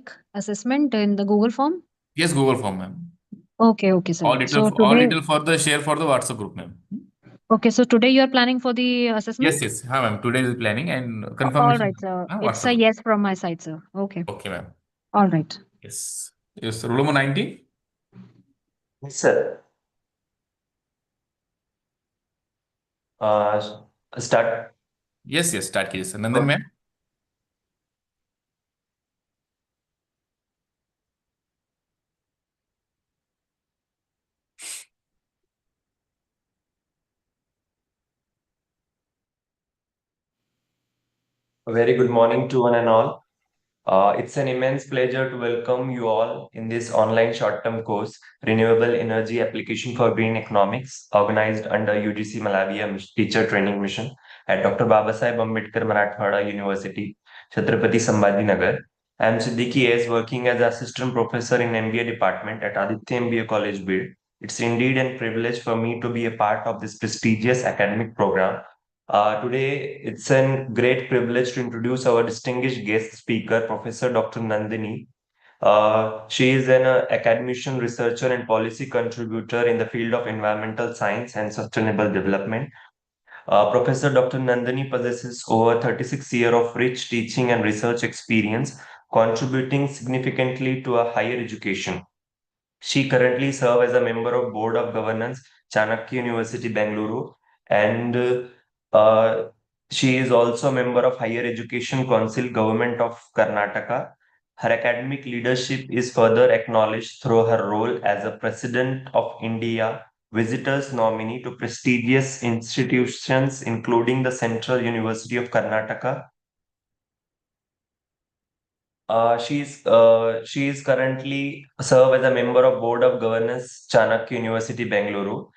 like assessment in the Google form? Yes, Google form, ma'am. Okay, okay, sir. So All today, detail for the share for the WhatsApp group, ma'am. okay, so today you are planning for the Yes, assessment? yes. Ha, ma'am. Today is planning and All confirmation. right, sir. It's WhatsApp a group. yes from my side, sir. Okay. Okay, ma'am. All right. Yes. Yes, roll number 90. Yes, sir. Uh, Start. Yes, yes. Start कीजिए, sir. Nandan, ma'am. A very good morning to one and all. It's an immense pleasure to welcome you all in this online short-term course, Renewable Energy Application for Green Economics, organized under UGC Malavia Teacher Training Mission at Dr. Babasaheb Ambedkar Marathwada University, Chhatrapati Sambhaji Nagar. I am Siddiqui as working as Assistant Professor in MBA Department at Aditya MBA College, Bid. It's indeed a privilege for me to be a part of this prestigious academic program. Today, it's a great privilege to introduce our distinguished guest speaker, Professor Dr. Nandini. She is an academician, researcher, and policy contributor in the field of environmental science and sustainable development. Professor Dr. Nandini possesses over 36 years of rich teaching and research experience, contributing significantly to a higher education. She currently serves as a member of Board of Governance, Chanakya University, Bengaluru, and uh, she is also a member of Higher Education Council, Government of Karnataka. Her academic leadership is further acknowledged through her role as a President of India Visitors Nominee to prestigious institutions, including the Central University of Karnataka. She is currently serve as a member of Board of Governance, Chanakya University, Bengaluru.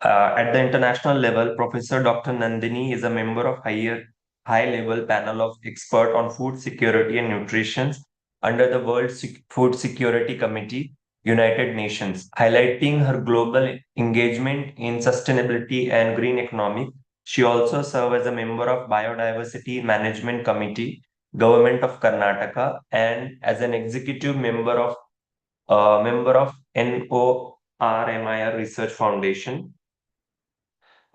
At the international level, Professor Dr. Nandini is a member of high level panel of expert on food security and nutrition under the Food Security Committee, United Nations, highlighting her global engagement in sustainability and green economy. She also serves as a member of Biodiversity Management Committee, Government of Karnataka, and as an executive member of NORMIR Research Foundation.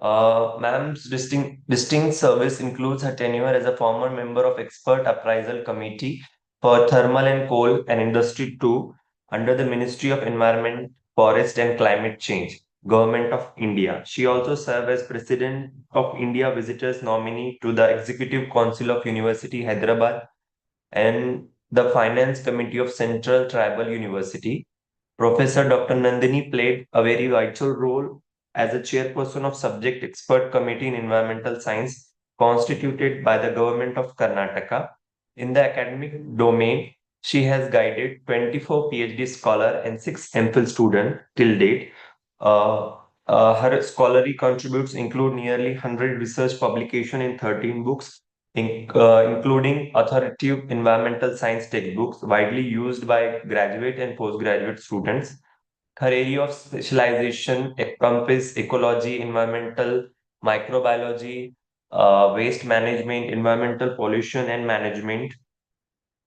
Ma'am's distinct service includes her tenure as a former member of Expert Appraisal Committee for Thermal and Coal and Industry 2 under the Ministry of Environment, Forest and Climate Change, Government of India. She also served as President of India Visitors Nominee to the Executive Council of University Hyderabad and the Finance Committee of Central Tribal University. Professor Dr. Nandini played a very vital role as a chairperson of Subject Expert Committee in Environmental Science constituted by the Government of Karnataka. In the academic domain, she has guided 24 PhD scholar and 6 MPhil students till date. Uh, Her scholarly contributes include nearly 100 research publications in 13 books, including authoritative environmental science textbooks widely used by graduate and postgraduate students. Her area of specialization encompasses ecology, environmental microbiology, waste management, environmental pollution and management,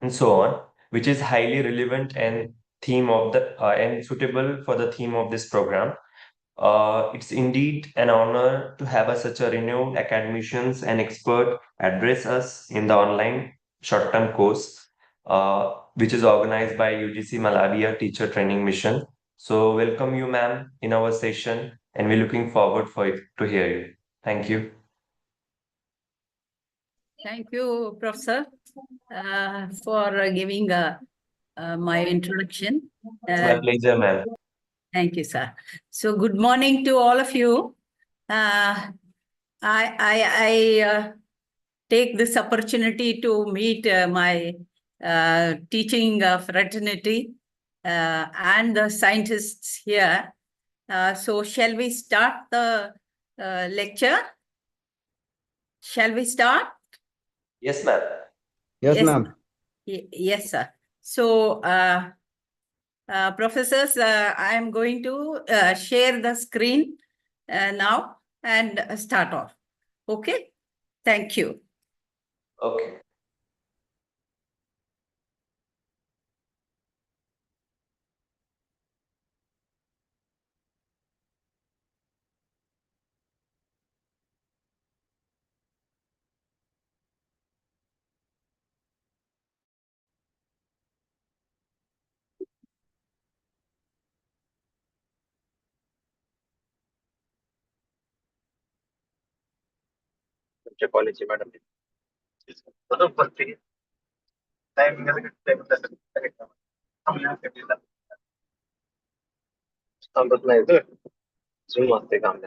and so on, which is highly relevant and theme of the and suitable for the theme of this program. It's indeed an honor to have such a renowned academicians and expert address us in the online short-term course, which is organized by UGC Malavia Teacher Training Mission. So welcome you, ma'am, in our session, and we're looking forward for it to hear you. Thank you. Thank you, Professor, for giving my introduction. It's my pleasure, ma'am. Thank you, sir. So good morning to all of you. I take this opportunity to meet my teaching fraternity and the scientists here. So shall we start the lecture? Shall we start? Yes, ma'am. Yes, ma'am. Yes, sir. So, professors, I am going to share the screen now and start off. Okay? Thank you. Okay. College madam बरोबर ते timing थांबत नाही तर झूम असते काम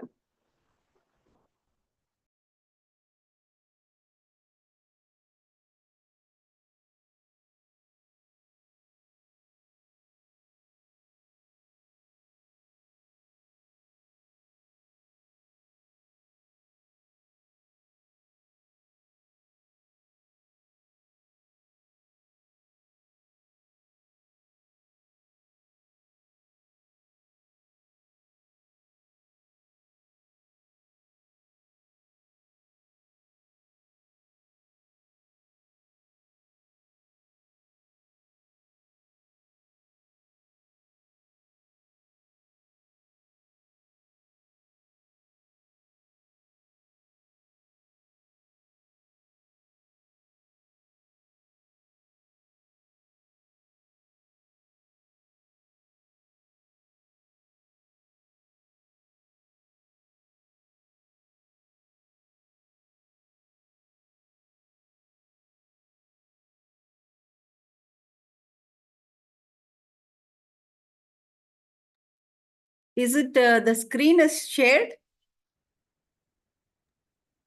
Is it the screen is shared?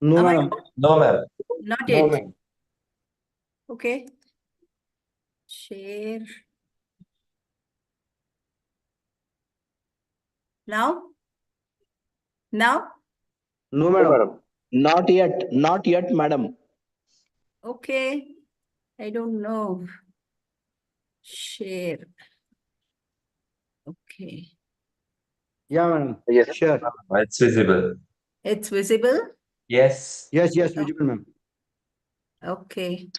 No, Am I- ma'am. No, ma'am. Not No, yet. ma'am. Okay. Share. Now? Now? No, madam. Not yet. Not yet, madam. Okay. I don't know. Share. Okay. Yeah, madam. Yes. Sure. It's visible. It's visible? Yes. Yes, visible, ma'am. Okay.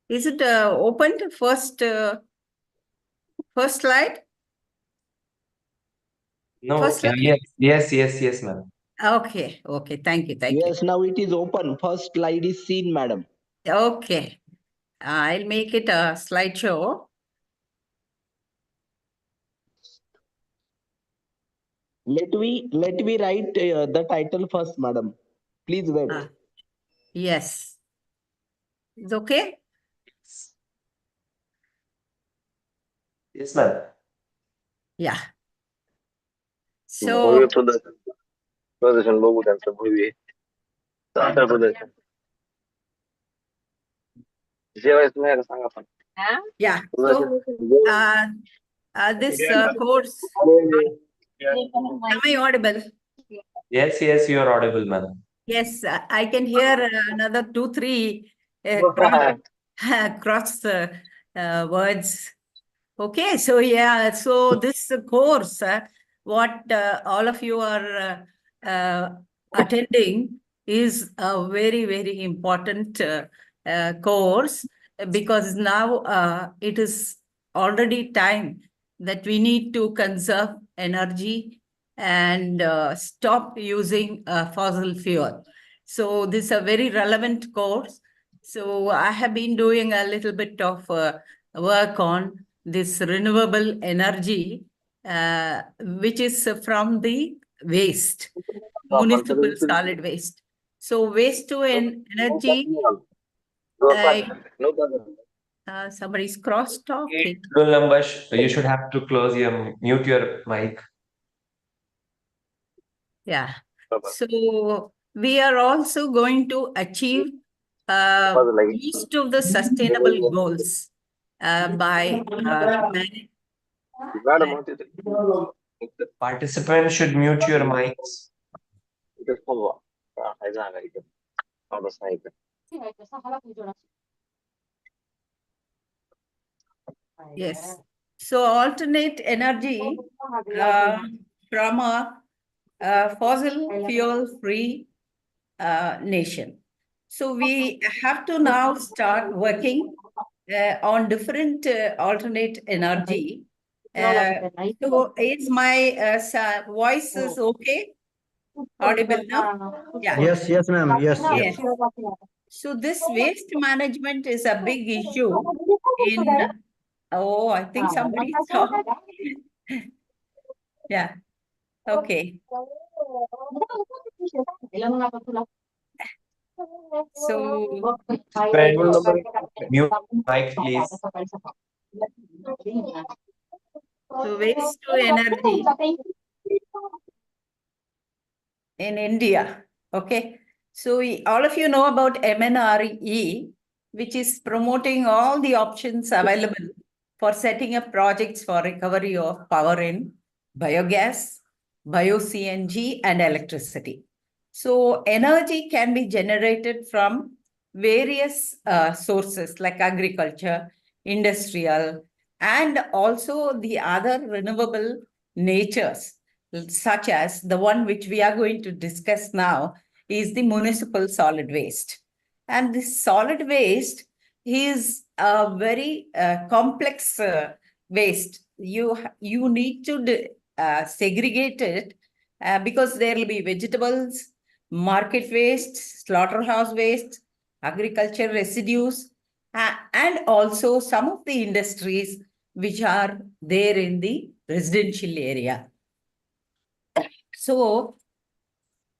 Is it opened first first slide? No. First slide? Yes, ma'am. Okay. Thank you. Yes, now it is open. First slide is seen, madam. Okay. I'll make it a slideshow. Let me write the title first, madam. Please wait. Yes. It's okay? Yes, ma'am. Yeah. So, प्रदर्शन बघू त्यांचं पूर्वी आता प्रदर्शन जेवायचं नाही का सांगा पण yeah. So, this course, am I audible? Yes, you are audible, ma'am. Yes, I can hear another 2-3 cross words. Okay, so yeah, so this course, what all of you are attending is a very, very important course because now it is already time that we need to conserve energy and stop using fossil fuel. So this is a very relevant course. So I have been doing a little bit of work on this renewable energy, which is from the waste, municipal solid waste. So waste to energy, somebody's cross talking. You should have to mute your mic. Yeah. So we are also going to achieve most of the sustainable goals by Participants should mute your mics. Yes. So alternate energy from a fossil fuel free nation. So we have to now start working on different alternate energy So is my voice is okay? Audible now? Yeah. Yes, yes, ma'am. Yes, Yes. yes. So this waste management is a big issue in, oh, I think somebody saw. Yeah. Okay. So Mute mic, please. waste to energy in India. Okay. So all of you know about MNRE, which is promoting all the options available for setting up projects for recovery of power in biogas, bio-CNG, and electricity. So energy can be generated from various sources like agriculture, industrial, and also the other renewable natures, such as the one which we are going to discuss now is the municipal solid waste. And this solid waste is a very complex waste. You need to segregate it because there will be vegetables, market waste, slaughterhouse waste, agriculture residues, and also some of the industries which are there in the residential area. So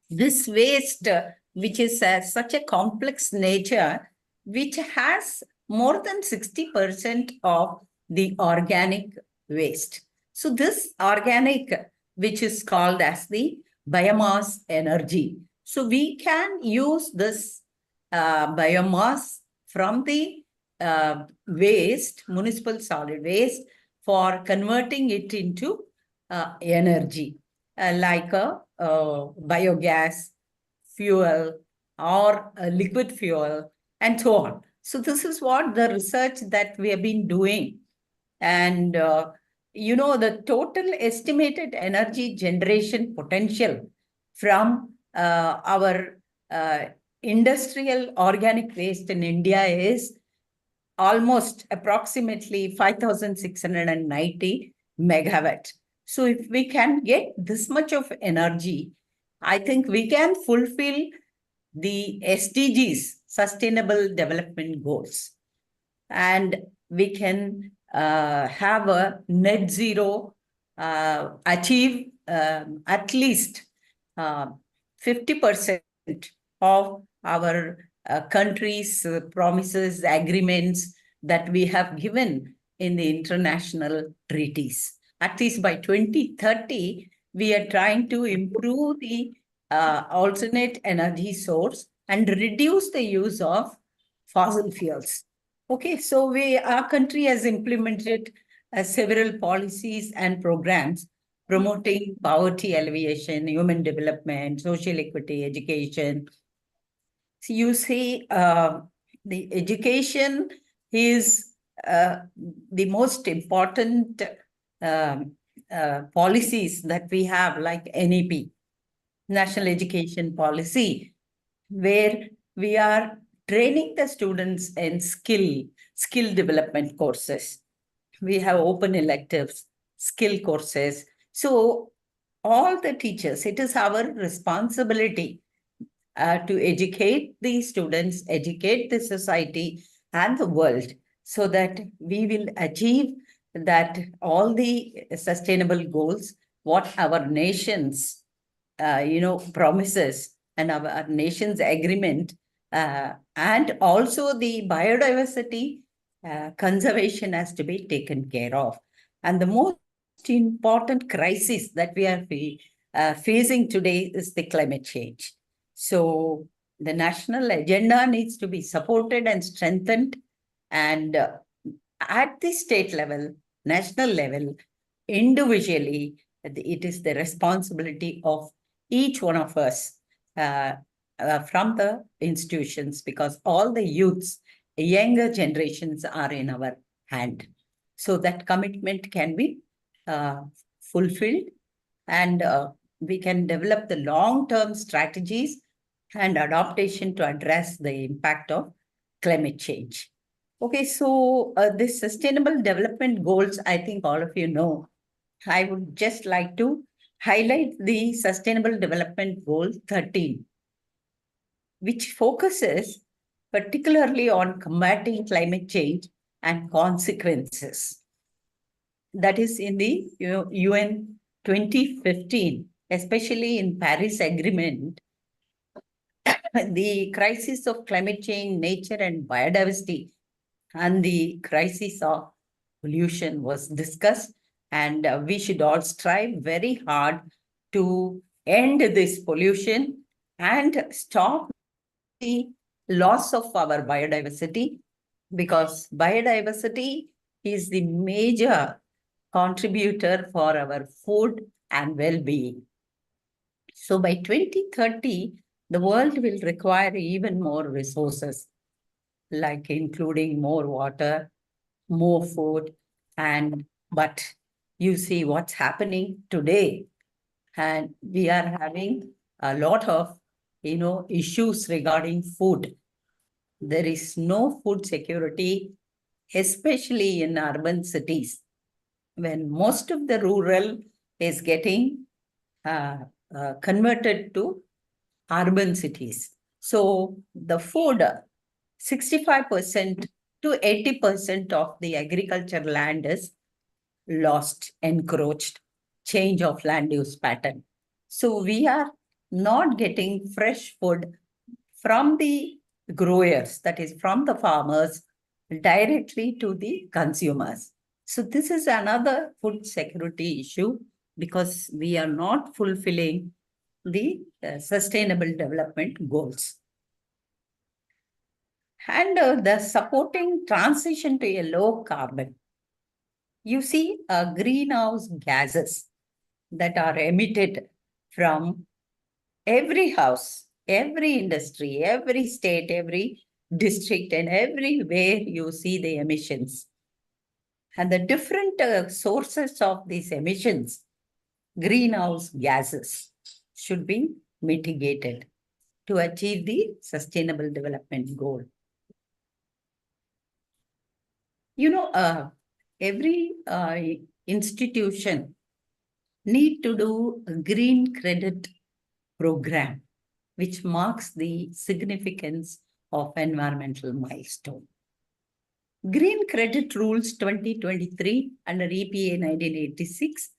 this waste, which is such a complex nature, which has more than 60% of the organic waste. So this organic, which is called as the biomass energy. So we can use this biomass from the waste, municipal solid waste, for converting it into energy, like a biogas, fuel, or liquid fuel, and so on. So this is what the research that we have been doing. And, the total estimated energy generation potential from our industrial organic waste in India is almost approximately 5,690 megawatt. So if we can get this much of energy, I think we can fulfill the SDGs, Sustainable Development Goals. And we can have a net zero, achieve at least 50% of our country's promises, agreements that we have given in the international treaties. At least by 2030, we are trying to improve the alternate energy source and reduce the use of fossil fuels. Okay, so our country has implemented several policies and programs promoting poverty alleviation, human development, social equity, education. So you see, the education is the most important policies that we have, like NEP, National Education Policy, where we are training the students in skill development courses. We have open electives, skill courses. So all the teachers, it is our responsibility to educate the students, educate the society and the world, so that we will achieve that all the sustainable goals, what our nation's, promises and our nation's agreement, and also the biodiversity conservation has to be taken care of. And the most important crisis that we are facing today is the climate change. So the national agenda needs to be supported and strengthened. And at the state level, national level, individually, it is the responsibility of each one of us from the institutions, because all the youths, younger generations are in our hand. So that commitment can be fulfilled, and we can develop the long-term strategies and adaptation to address the impact of climate change. Okay, so the Sustainable Development Goals, I think all of you know. I would just like to highlight the Sustainable Development Goal 13, which focuses particularly on combating climate change and consequences. That is in the UN 2015, especially in Paris Agreement, the crisis of climate change, nature and biodiversity, and the crisis of pollution was discussed. And we should all strive very hard to end this pollution and stop the loss of our biodiversity, because biodiversity is the major contributor for our food and well-being. So by 2030, the world will require even more resources, like including more water, more food, but you see what's happening today, and we are having a lot of issues regarding food. There is no food security, especially in urban cities, when most of the rural is getting converted to urban cities. So the food, 65% to 80% of the agriculture land is lost, encroached, change of land use pattern. So we are not getting fresh food from the growers, that is from the farmers, directly to the consumers. So this is another food security issue, because we are not fulfilling the sustainable development goals. And the supporting transition to a low carbon. You see greenhouse gases that are emitted from every house, every industry, every state, every district, and everywhere you see the emissions. And the different sources of these emissions, greenhouse gases, should be mitigated to achieve the sustainable development goal. Every institution need to do a green credit program, which marks the significance of environmental milestone. Green Credit Rules 2023 under EPA 1986,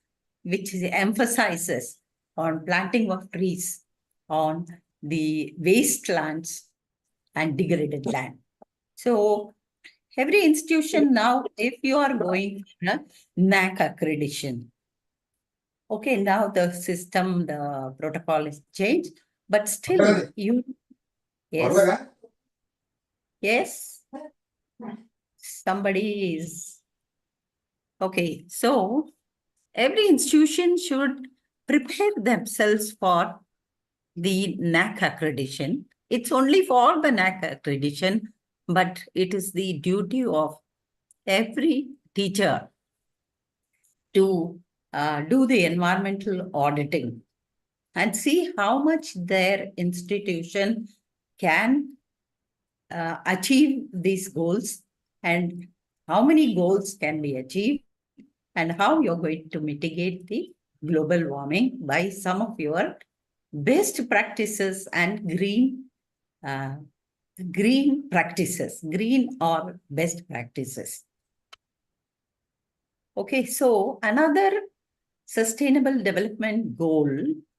which emphasizes on planting of trees on the wastelands and degraded land. So every institution now, if you are going for a NAC accreditation, okay, now the system, the protocol is changed, but still you, yes, yes, somebody is, okay, so every institution should prepare themselves for the NAC accreditation. It's only for the NAC accreditation, but it is the duty of every teacher to do the environmental auditing and see how much their institution can achieve these goals, and how many goals can be achieved, and how you're going to mitigate the global warming by some of your best practices and green practices, green or best practices. Okay, so another sustainable development goal,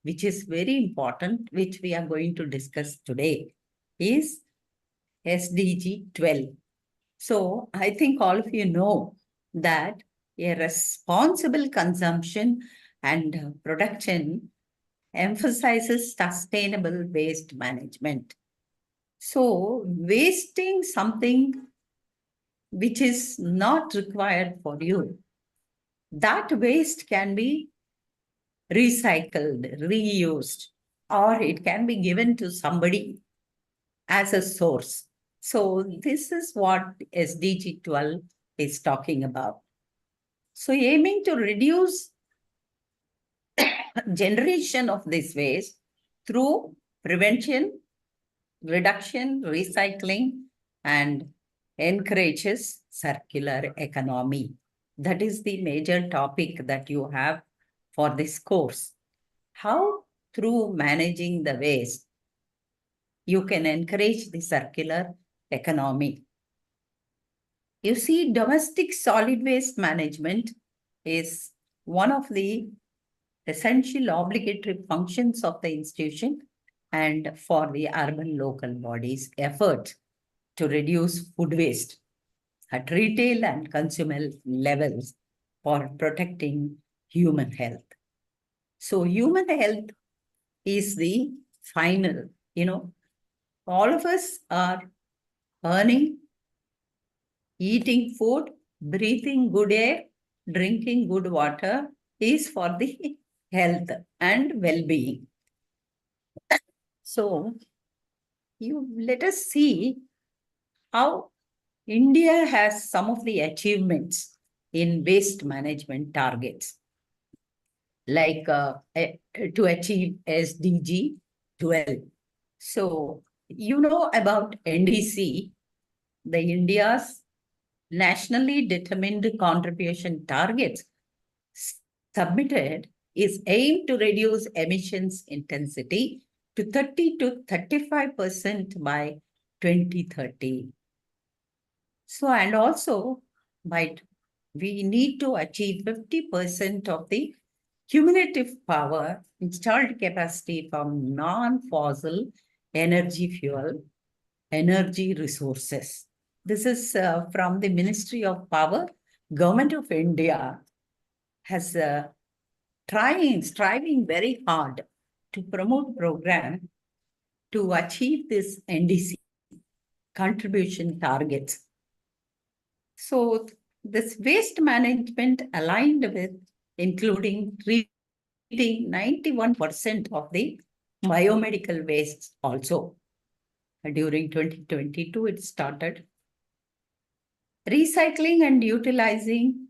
which is very important, which we are going to discuss today, is SDG 12. So I think all of you know that a responsible consumption and production emphasizes sustainable waste management. So wasting something which is not required for you, that waste can be recycled, reused, or it can be given to somebody as a source. So this is what SDG 12 is talking about. So aiming to reduce generation of this waste through prevention, reduction, recycling, and encourages circular economy. That is the major topic that you have for this course. How through managing the waste, you can encourage the circular economy. You see, domestic solid waste management is one of the essential obligatory functions of the institution and for the urban local bodies' effort to reduce food waste at retail and consumer levels for protecting human health. So human health is the final, all of us are earning, eating food, breathing good air, drinking good water is for the health and well-being. So let us see how India has some of the achievements in waste management targets, like to achieve SDG 12. So, you know about NDC, the India's nationally determined contribution targets submitted is aimed to reduce emissions intensity to 30 to 35% by 2030. So, and also we need to achieve 50% of the cumulative power installed capacity from non-fossil energy fuel energy resources. This is from the Ministry of Power. Government of India has striving very hard to promote program to achieve this NDC contribution targets. So this waste management aligned with including treating 91% of the biomedical waste also. During 2022, it started. Recycling and utilizing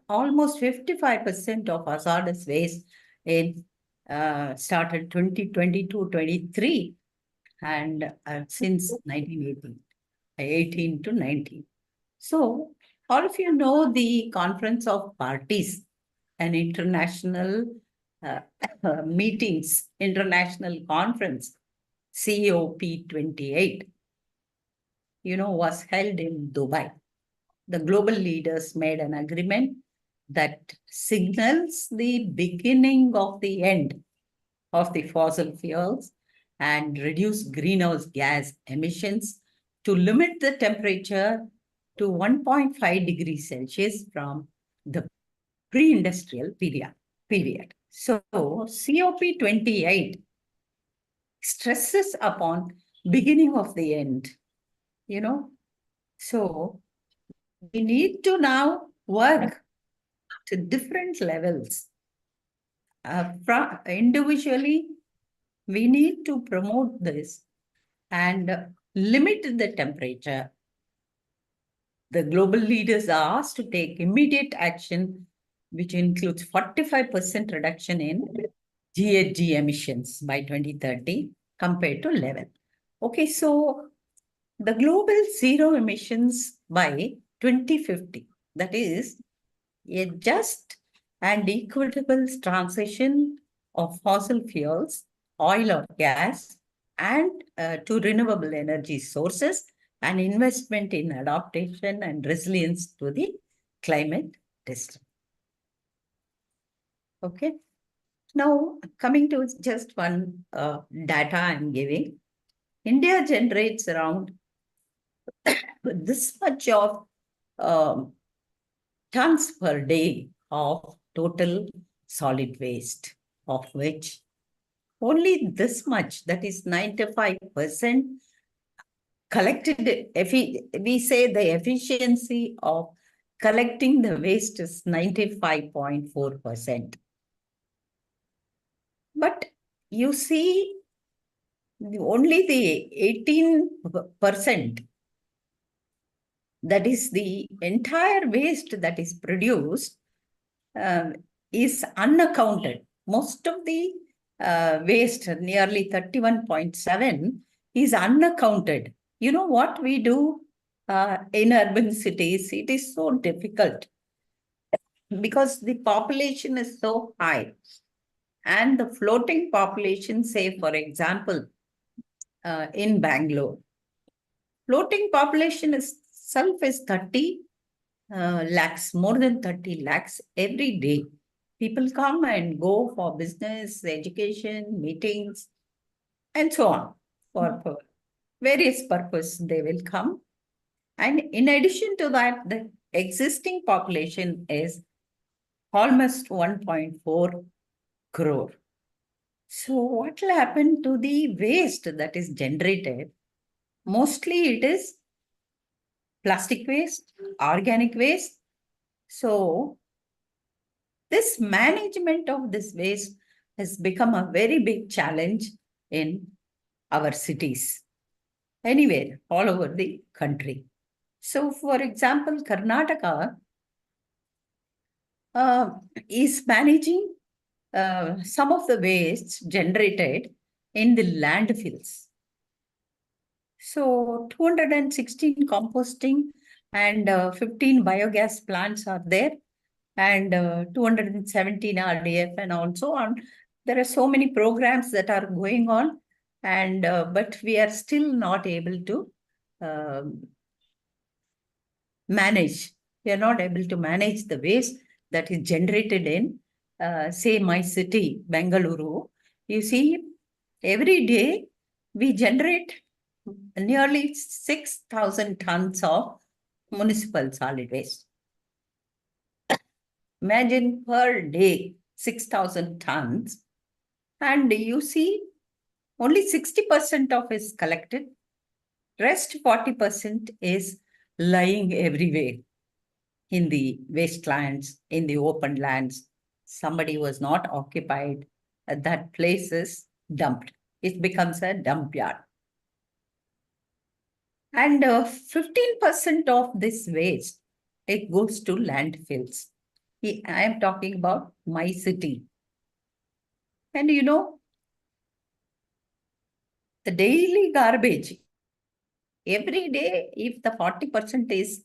almost 55% of hazardous waste in started 2022-23 and since 18 to 19. So all of you know the Conference of Parties and international meetings, international conference, COP28, was held in Dubai. The global leaders made an agreement that signals the beginning of the end of the fossil fuels and reduce greenhouse gas emissions to limit the temperature to 1.5 degrees Celsius from the pre-industrial period. So COP28 stresses upon beginning of the end, So we need to now work to different levels. Individually, we need to promote this and limit the temperature. The global leaders are asked to take immediate action, which includes 45% reduction in GHG emissions by 2030 compared to 11. Okay, so the global zero emissions by 2050, that is a just and equitable transition of fossil fuels, oil or gas, and to renewable energy sources, and investment in adaptation and resilience to the climate distress. Okay. Now, coming to just one data I'm giving. India generates around this much of tons per day of total solid waste, of which only this much, that is 95%, collected. We say the efficiency of collecting the waste is 95.4%. But you see, only the 18%, that is the entire waste that is produced, is unaccounted. Most of the waste, nearly 31.7, is unaccounted. You know what we do in urban cities? It is so difficult because the population is so high. And the floating population, say, for example, in Bangalore, floating population itself is 30 lakhs, more than 30 lakhs every day. People come and go for business, education, meetings, and so on. For various purposes, they will come. And in addition to that, the existing population is almost 1.4 crore. So what will happen to the waste that is generated? Mostly it is plastic waste, organic waste. So this management of this waste has become a very big challenge in our cities, anywhere, all over the country. So for example, Karnataka is managing some of the wastes generated in the landfills. So 216 composting and 15 biogas plants are there, and 217 RDF and also on. There are so many programs that are going on, and but we are still not able to manage. We are not able to manage the waste that is generated in, say, my city, Bengaluru. You see, every day we generate nearly 6,000 tons of municipal solid waste. Imagine per day, 6,000 tons. And you see, only 60% of is collected. Rest 40% is lying everywhere in the wastelands, in the open lands. Somebody was not occupied. That place is dumped. It becomes a dump yard. And 15% of this waste, it goes to landfills. I am talking about my city. And you know, the daily garbage, every day, if the 40% is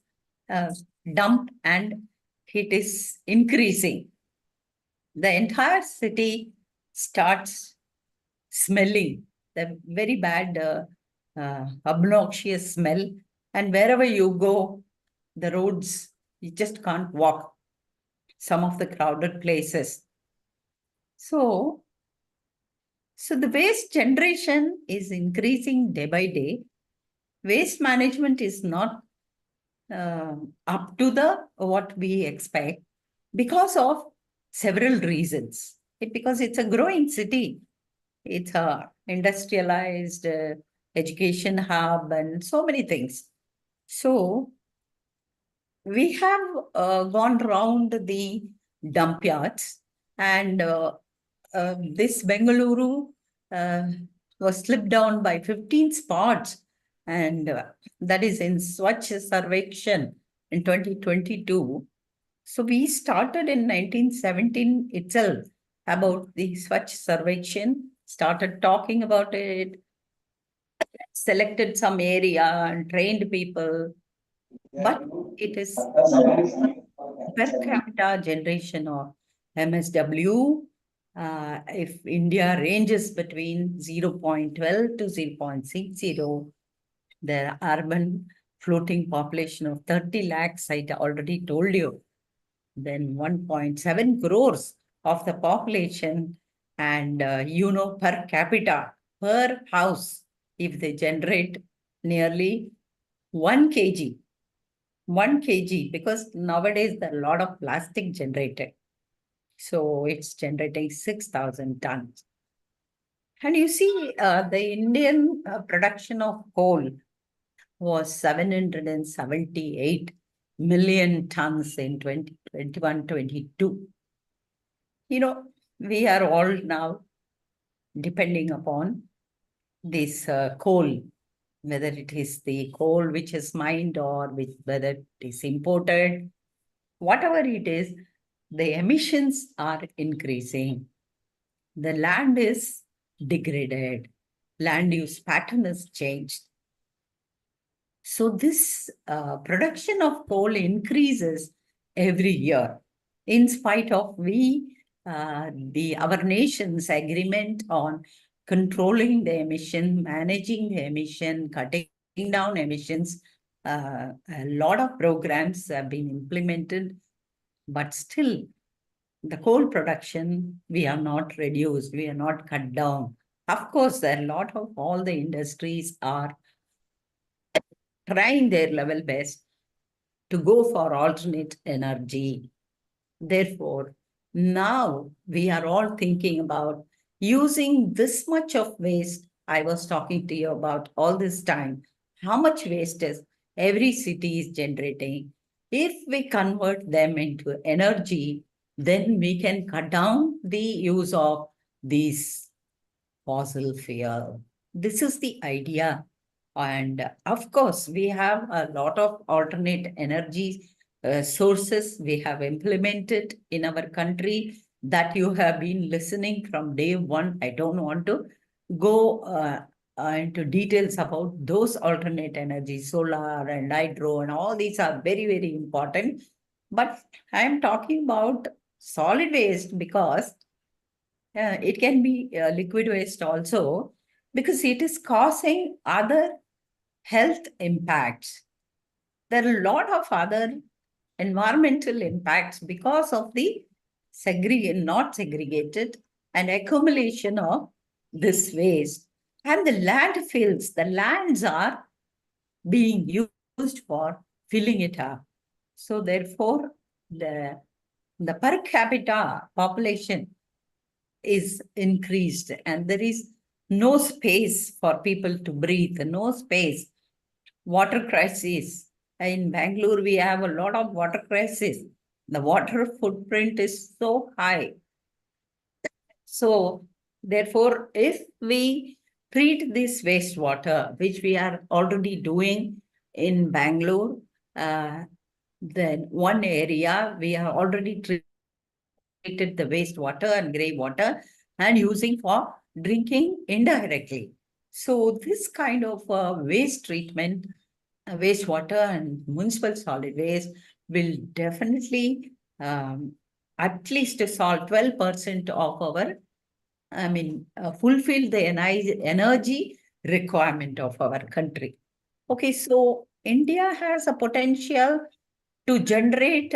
dumped and it is increasing, the entire city starts smelling the very bad, obnoxious smell. And wherever you go, the roads, you just can't walk some of the crowded places. So the waste generation is increasing day by day. Waste management is not up to the what we expect because of several reasons. Because it's a growing city. It's a industrialized education hub and so many things. So we have gone round the dump yards, and this Bengaluru was slipped down by 15 spots, and that is in Swachh Sarvekshan in 2022. So we started in 1917 itself about the Swachh Sarvekshan, started talking about it, selected some area and trained people, but it is per capita generation of MSW. If India ranges between 0.12 to 0.60, the urban floating population of 30 lakhs, I already told you, then 1.7 crores of the population, and per capita, per house, if they generate nearly 1 kg, 1 kg, because nowadays there are a lot of plastic generated. So it's generating 6,000 tons. And you see, the Indian production of coal was 778 million tons in 2021-22. You know, we are all now depending upon this coal, whether it is the coal which is mined or whether it is imported, whatever it is, the emissions are increasing. The land is degraded. Land use pattern is changed. So this production of coal increases every year, in spite of our nation's agreement on controlling the emission, managing the emission, cutting down emissions. A lot of programs have been implemented, but still the coal production, we have not reduced, we have not cut down. Of course, a lot of all the industries are trying their level best to go for alternate energy. Therefore, now we are all thinking about using this much of waste. I was talking to you about all this time, how much waste is every city is generating. If we convert them into energy, then we can cut down the use of these fossil fuel. This is the idea. And of course, we have a lot of alternate energy sources we have implemented in our country that you have been listening from day one. I don't want to go into details about those alternate energies, solar and hydro, and all these are very, very important. But I am talking about solid waste because it can be liquid waste also, because it is causing other health impacts. There are a lot of other environmental impacts because of the not segregated and accumulation of this waste. And the landfills, the lands are being used for filling it up. So therefore, the per capita population is increased and there is no space for people to breathe, no space. Water crisis. In Bangalore, we have a lot of water crisis. The water footprint is so high. So therefore, if we treat this wastewater, which we are already doing in Bangalore, then one area we have already treated the wastewater and grey water and using for drinking indirectly. So this kind of waste treatment, wastewater and municipal solid waste will definitely at least solve 12% of our, fulfill the energy requirement of our country. Okay, so India has a potential to generate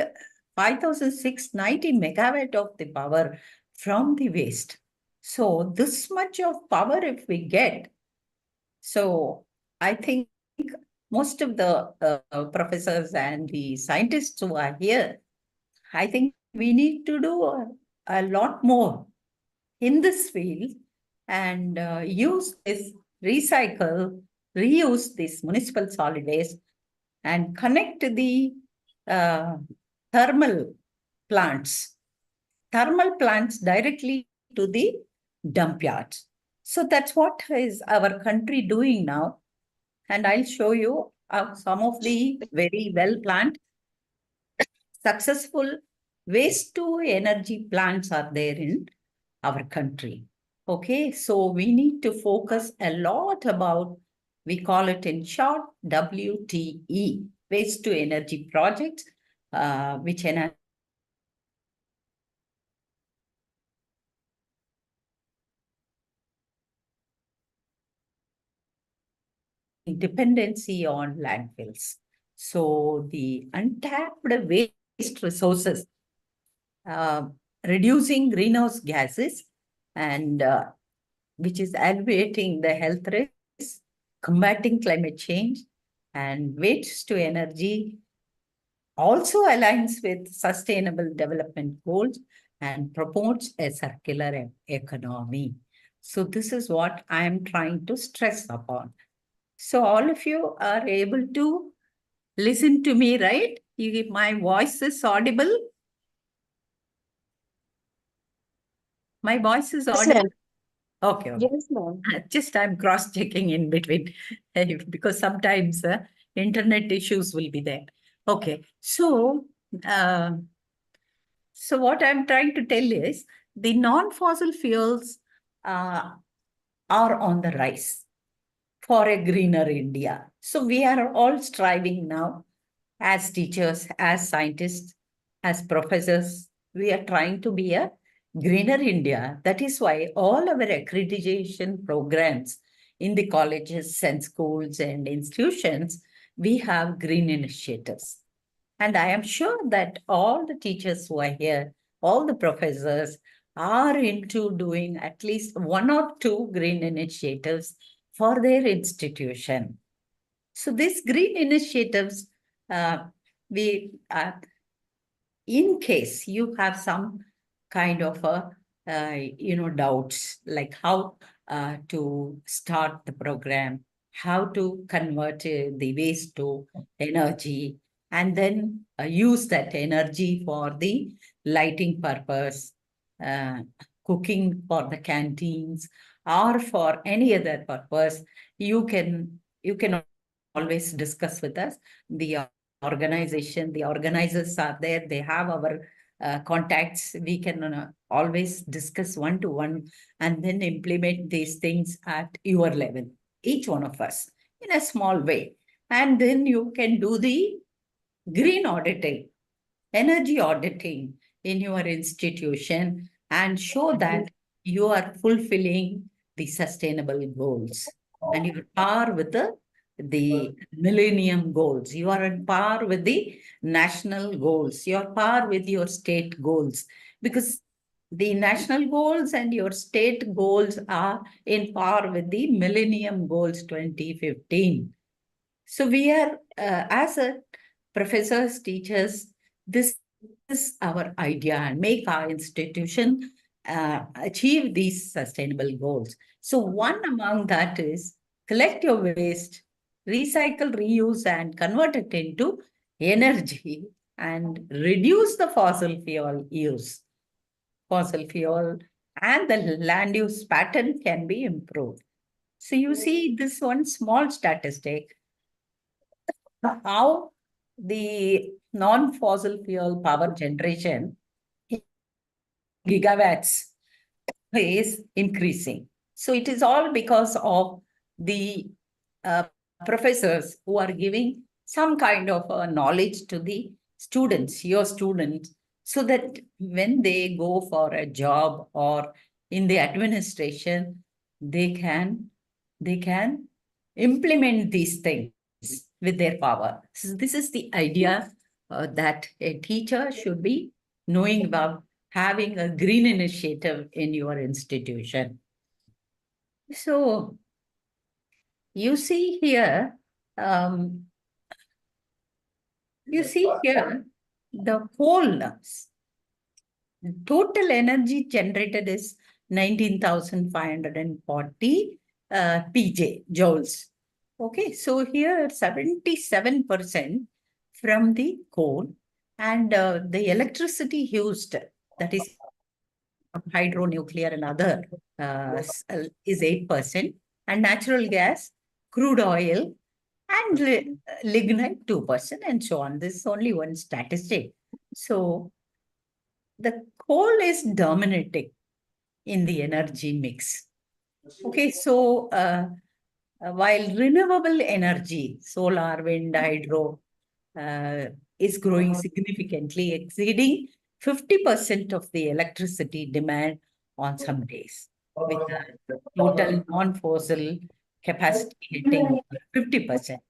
5,690 megawatt of the power from the waste. So this much of power if we get, so I think most of the professors and the scientists who are here, I think we need to do a lot more in this field and use this, reuse this municipal solid waste and connect the thermal plants directly to the dump yards. So that's what is our country doing now. And I'll show you some of the very well-planned, successful waste-to-energy plants are there in our country. Okay, so we need to focus a lot about, we call it in short, WTE, waste-to-energy projects, which enhance dependency on landfills. So the untapped waste resources, reducing greenhouse gases and which is alleviating the health risks, combating climate change, and waste to energy also aligns with sustainable development goals and promotes a circular economy. So this is what I am trying to stress upon. So all of you are able to listen to me, right? My voice is audible? My voice is audible? Okay. Yes, ma'am. Just I'm cross-checking in between because sometimes internet issues will be there. Okay. So what I'm trying to tell is the non-fossil fuels are on the rise for a greener India. So we are all striving now as teachers, as scientists, as professors. We are trying to be a greener India. That is why all our accreditation programs in the colleges and schools and institutions, we have green initiatives. And I am sure that all the teachers who are here, all the professors are into doing at least 1 or 2 green initiatives for their institution. So these green initiatives, we in case you have some kind of a doubts like how to start the program, how to convert the waste to energy, and then use that energy for the lighting purpose, uh, cooking for the canteens, or for any other purpose. You can always discuss with us. The organization, the organizers are there, they have our contacts. We can always discuss one-to-one and then implement these things at your level, each one of us, in a small way. And then you can do the green auditing, energy auditing in your institution and show that you are fulfilling the sustainable goals and you are par with the millennium goals. You are on par with the national goals. You are par with your state goals because the national goals and your state goals are in par with the millennium goals 2015. So we are, as a professors, teachers, this is our idea and make our institution achieve these sustainable goals. So one among that is collect your waste, recycle, reuse, and convert it into energy and reduce the fossil fuel use. Fossil fuel and the land use pattern can be improved. So you see this one small statistic how the non-fossil fuel power generation gigawatts is increasing. So it is all because of the professors who are giving some kind of knowledge to the students, your students, so that when they go for a job or in the administration, they can implement these things with their power. So this is the idea that a teacher should be knowing about having a green initiative in your institution. So you see here, the whole total energy generated is 19,540 PJ joules. Okay, so here 77% from the coal and the electricity used, that is hydro, nuclear, and other is 8%, and natural gas, crude oil, and lignite 2%, and so on. This is only one statistic. So the coal is dominating in the energy mix. Okay, so while renewable energy, solar, wind, hydro, is growing significantly, exceeding 50% of the electricity demand on some days, with the total non-fossil capacity hitting 50%.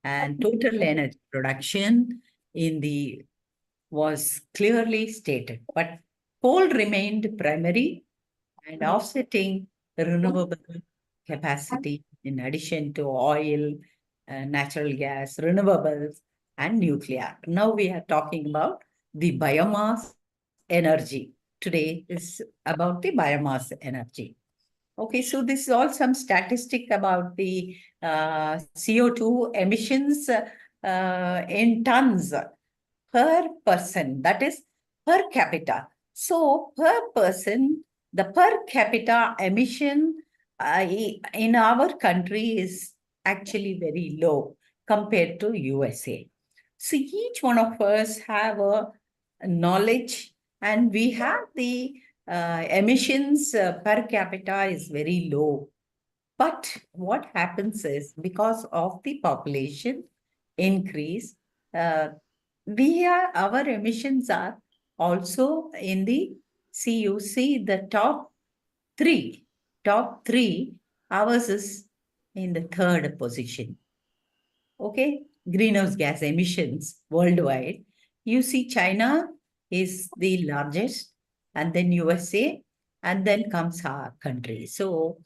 And total energy production in the was clearly stated, but coal remained primary and offsetting renewable capacity in addition to oil, natural gas, renewables, and nuclear. Now we are talking about the biomass energy. Today is about the biomass energy. Okay, so this is all some statistic about the CO2 emissions in tons per person, that is per capita. So per person, the per capita emission in our country is actually very low compared to USA. So each one of us have a knowledge and we have the emissions per capita is very low. But what happens is because of the population increase, our emissions are also in the, you see the top three, ours is in the third position. Okay, greenhouse gas emissions worldwide. You see China is the largest, and then USA, and then comes our country. So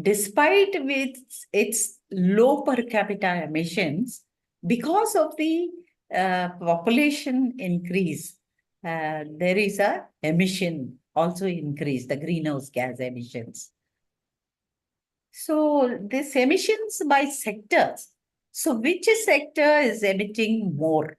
despite with its low per capita emissions, because of the population increase, there is a emission also increase, the greenhouse gas emissions. So this emissions by sectors. So which sector is emitting more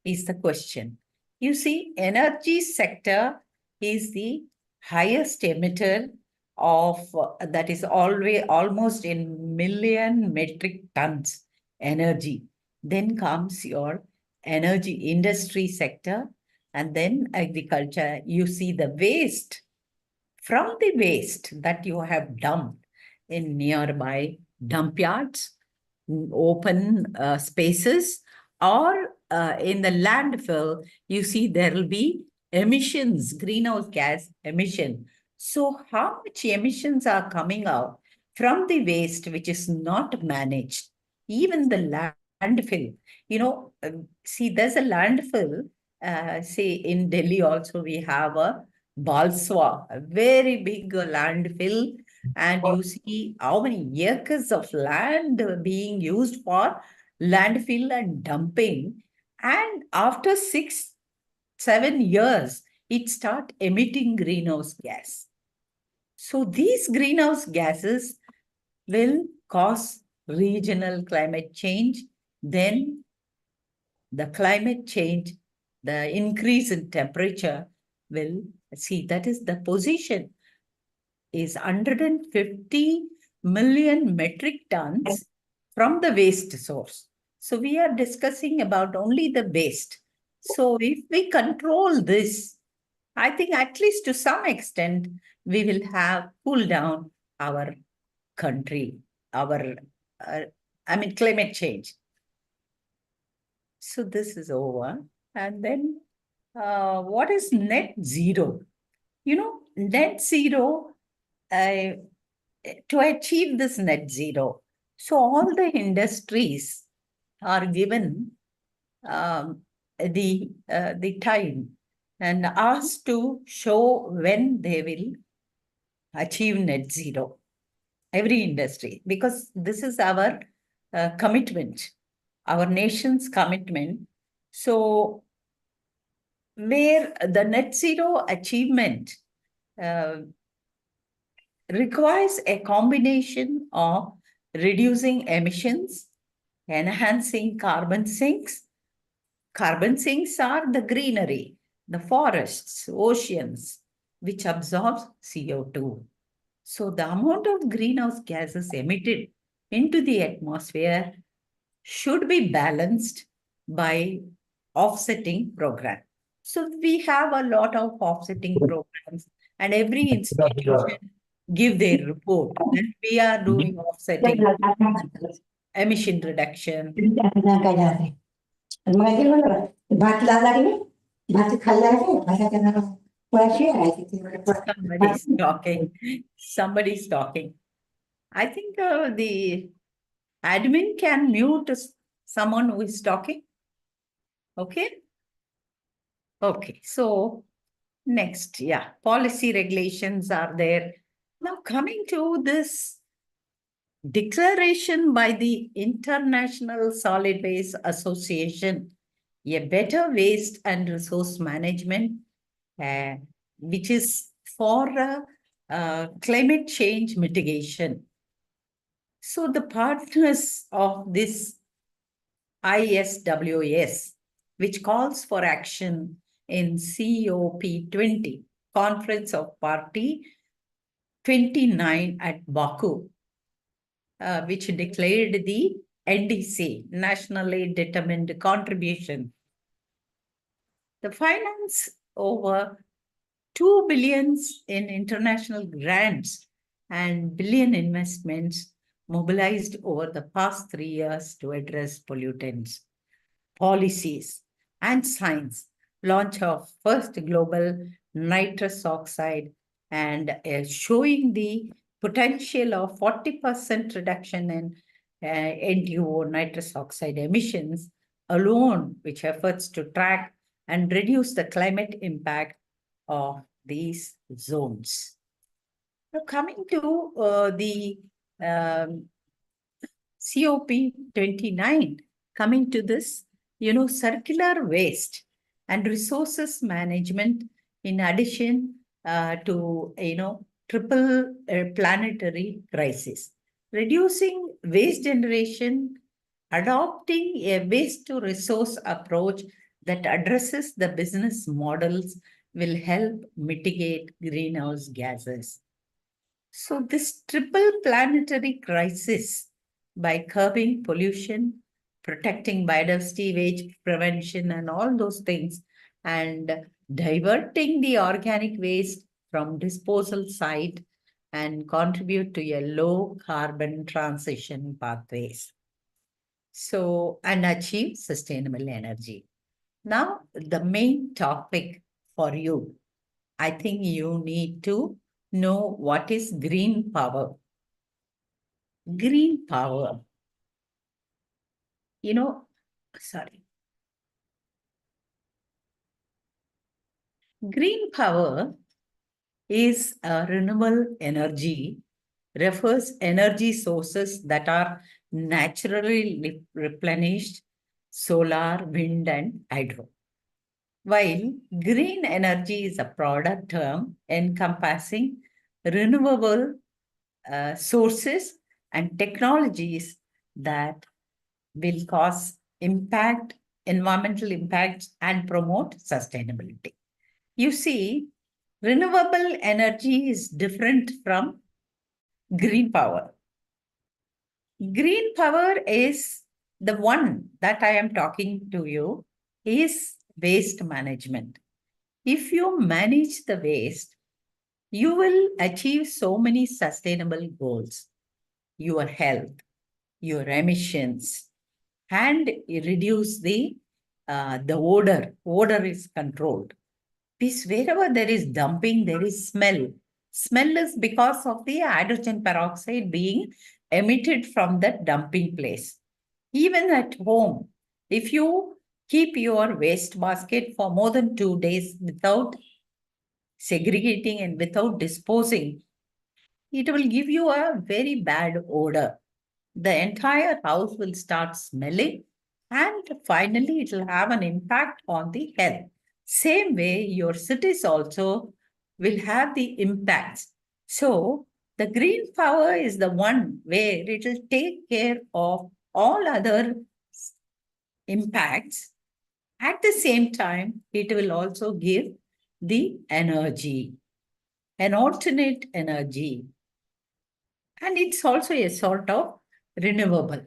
is the question. You see, energy sector is the highest emitter of that is always almost in million metric tons energy. Then comes your energy industry sector, and then agriculture. You see the waste. From the waste that you have dumped in nearby dump yards, open spaces, or in the landfill, you see there will be emissions, greenhouse gas emission. So how much emissions are coming out from the waste which is not managed? Even the landfill, see, there's a landfill, say in Delhi also we have a Balswa, a very big landfill, and you see how many acres of land being used for landfill and dumping. And after 6-7 years, it start emitting greenhouse gas. So these greenhouse gases will cause regional climate change. Then the climate change, the increase in temperature will see, that is the position is 150 million metric tons from the waste source. So we are discussing about only the waste. So if we control this, I think at least to some extent, we will have cool down our country, our, climate change. So this is over. And then what is net zero? Net zero, to achieve this net zero, so all the industries are given the time and asked to show when they will achieve net zero, every industry, because this is our commitment, our nation's commitment. So where the net zero achievement requires a combination of reducing emissions, enhancing carbon sinks. Carbon sinks are the greenery, the forests, oceans, which absorbs CO2. So the amount of greenhouse gases emitted into the atmosphere should be balanced by offsetting program. So we have a lot of offsetting programs, and every institution give their report that we are doing offsetting, emission reduction. Somebody's talking. Somebody's talking. I think the admin can mute someone who is talking. Okay. Okay. So next, yeah, policy regulations are there. Now coming to this declaration by the International Solid Waste Association, a better waste and resource management, which is for climate change mitigation. So the partners of this ISWS, which calls for action in COP20, Conference of Party 29 at Baku, which declared the NDC, Nationally Determined Contribution. The finance over 2 billion in international grants and billion investments mobilized over the past 3 years to address pollutants, policies, and science. Launch of first global nitrous oxide and showing the potential of 40% reduction in NTO, nitrous oxide emissions alone, which efforts to track and reduce the climate impact of these zones. Now, coming to the COP29, coming to this, circular waste and resources management, in addition to, triple planetary crisis, reducing waste generation, adopting a waste to resource approach that addresses the business models will help mitigate greenhouse gases. So this triple planetary crisis, by curbing pollution, protecting biodiversity, waste prevention, and all those things, and diverting the organic waste from disposal site and contribute to a low carbon transition pathways. So, and achieve sustainable energy. Now, the main topic for you, I think you need to know what is green power. Green power. Green power is a renewable energy, refers energy sources that are naturally replenished, solar, wind, and hydro. While green energy is a product term encompassing renewable sources and technologies that will cause impact, environmental impacts, and promote sustainability. You see, renewable energy is different from green power. Green power is the one that I am talking to you is waste management. If you manage the waste, you will achieve so many sustainable goals. Your health, your emissions, and reduce the odor. Odor is controlled. Because wherever there is dumping, there is smell. Smell is because of the hydrogen peroxide being emitted from that dumping place. Even at home, if you keep your waste basket for more than 2 days without segregating and without disposing, it will give you a very bad odor. The entire house will start smelling, and finally it will have an impact on the health. Same way, your cities also will have the impacts. So the green power is the one where it will take care of all other impacts. At the same time, it will also give the energy, an alternate energy. And it's also a sort of renewable.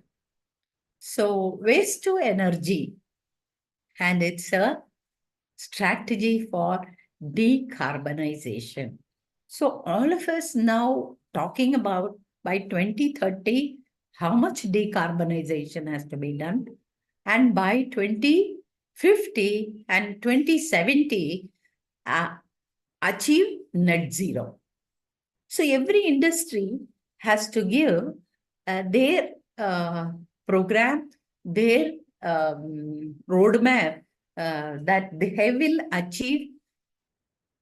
So waste to energy, and it's a strategy for decarbonization. So all of us now talking about by 2030, how much decarbonization has to be done. And by 2050 and 2070, achieve net zero. So every industry has to give their program, their roadmap that they will achieve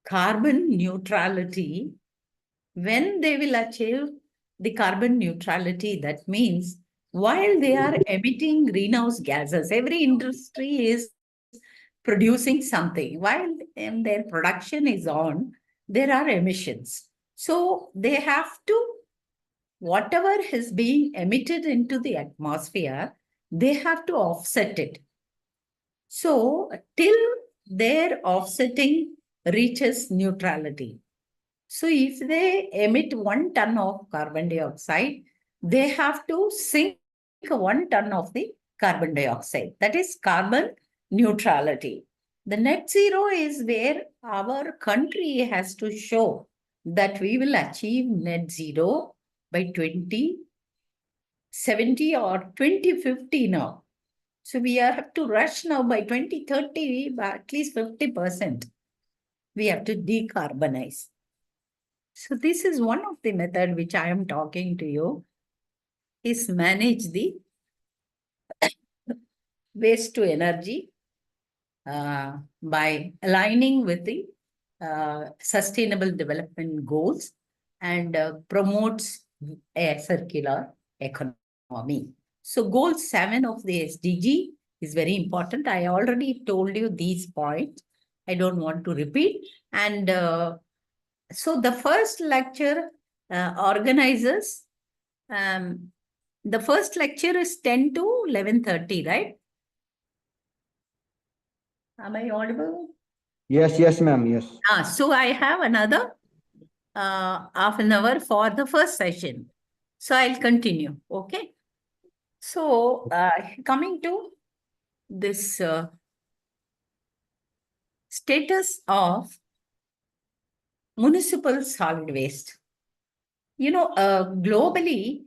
carbon neutrality. When they will achieve the carbon neutrality, that means while they are emitting greenhouse gases, every industry is producing something. While their production is on, there are emissions. So they have to, whatever is being emitted into the atmosphere, they have to offset it. So till their offsetting reaches neutrality. So if they emit 1 ton of carbon dioxide, they have to sink 1 ton of the carbon dioxide. That is carbon neutrality. The net zero is where our country has to show that we will achieve net zero by 2070 or 2050 now. So we have to rush now by 2030, by at least 50%. We have to decarbonize. So this is one of the method which I am talking to you, is manage the waste to energy by aligning with the sustainable development goals and promotes a circular economy. So goal 7 of the SDG is very important. I already told you these points. I don't want to repeat. And so the first lecture organizers, the first lecture is 10 to 11:30, right? Am I audible? Yes, ma'am. Yes. So I have another half an hour for the first session. So I'll continue. Okay. So coming to this status of municipal solid waste. You know, globally,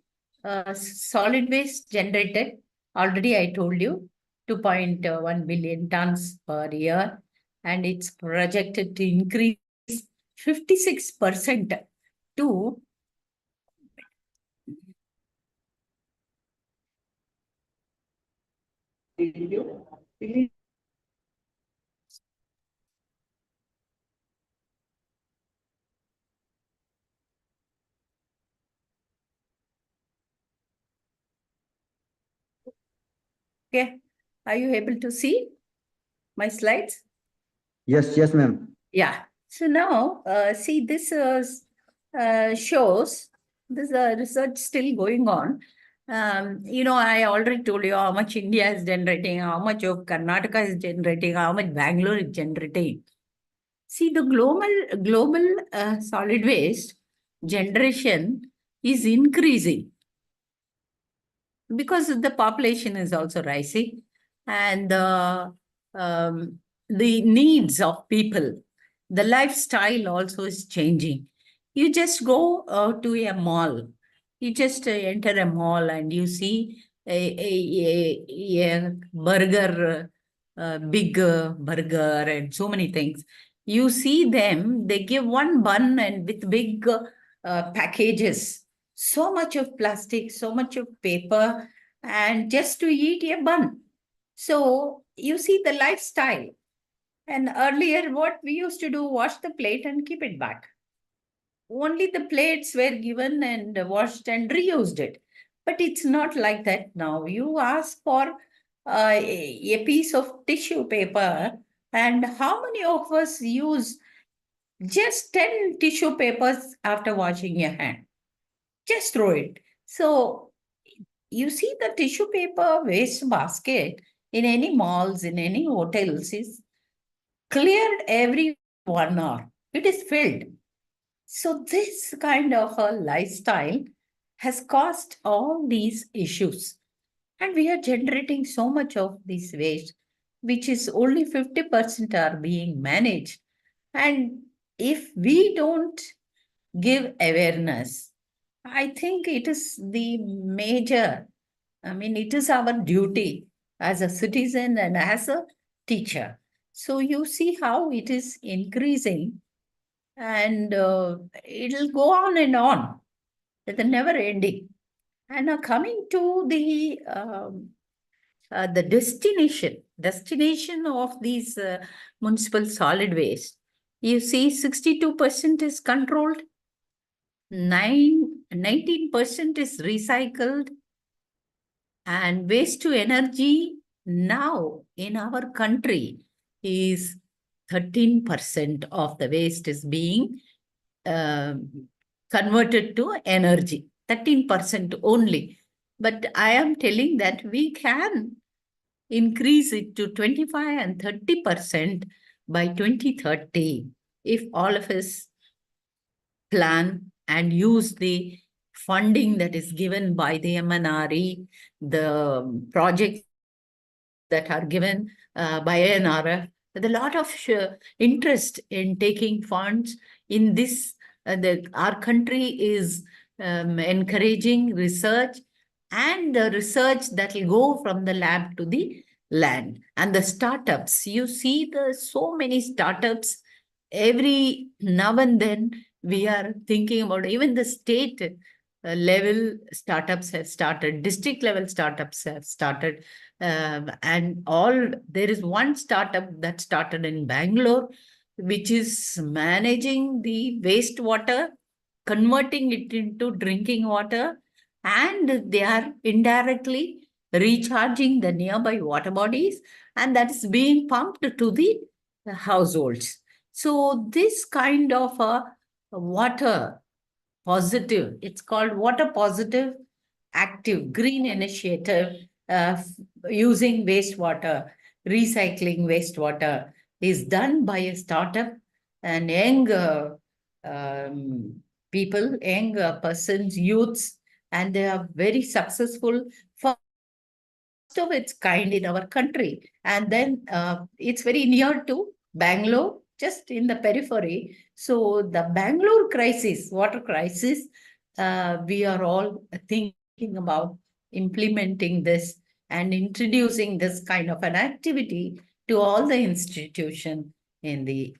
solid waste generated, already I told you, 2.1 billion tons per year, and it's projected to increase 56% to okay. Are you able to see my slides? Yes, ma'am. Yeah. So now, see, this shows, this research still going on. You know, I already told you how much India is generating, how much of Karnataka is generating, how much Bangalore is generating. See, the global solid waste generation is increasing because the population is also rising, and the needs of people, the lifestyle also is changing. You just go to a mall, you just enter a mall and you see a burger, big burger and so many things. You see them, they give one bun and with big packages, so much of plastic, so much of paper, and just to eat a bun. So you see the lifestyle. And earlier, what we used to do, wash the plate and keep it back. Only the plates were given and washed and reused it. But it's not like that now. You ask for a piece of tissue paper, and how many of us use just 10 tissue papers after washing your hand? Just throw it. So you see the tissue paper waste basket in any malls, in any hotels is cleared every 1 hour. It is filled. So this kind of a lifestyle has caused all these issues. And we are generating so much of this waste, which is only 50% are being managed. And if we don't give awareness, I think it is the major, I mean, it is our duty as a citizen and as a teacher. So you see how it is increasing, and it'll go on and on. It's never ending. And now coming to the destination of these municipal solid waste, you see 62% is controlled, 19% is recycled, and waste to energy now in our country is 13% of the waste is being converted to energy, 13% only. But I am telling that we can increase it to 25 and 30% by 2030 if all of us plan and use the funding that is given by the MNRE, the projects that are given by NRF. There's a lot of interest in taking funds in this our country is encouraging research and the research that will go from the lab to the land. And the startups, you see so many startups every now and then. We are thinking about even the state level startups have started, district level startups have started, and all. There is one startup that started in Bangalore, which is managing the wastewater, converting it into drinking water, and they are indirectly recharging the nearby water bodies, and that is being pumped to the households. So this kind of a water positive, it's called water positive active green initiative, using wastewater, recycling wastewater, is done by a startup and young people, young persons, youths, and they are very successful, first of its kind in our country. And then it's very near to Bangalore, just in the periphery. So the Bangalore crisis, water crisis, we are all thinking about implementing this and introducing this kind of an activity to all the institutions in the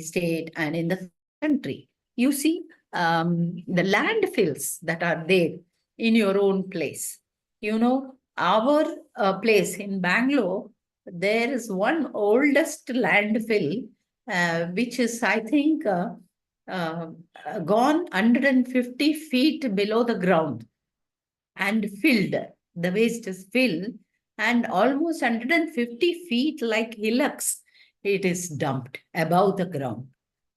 state and in the country. You see, the landfills that are there in your own place. You know, our place in Bangalore, there is one oldest landfill, which is, I think, gone 150 feet below the ground and filled. The waste is filled, and almost 150 feet like hillocks, it is dumped above the ground.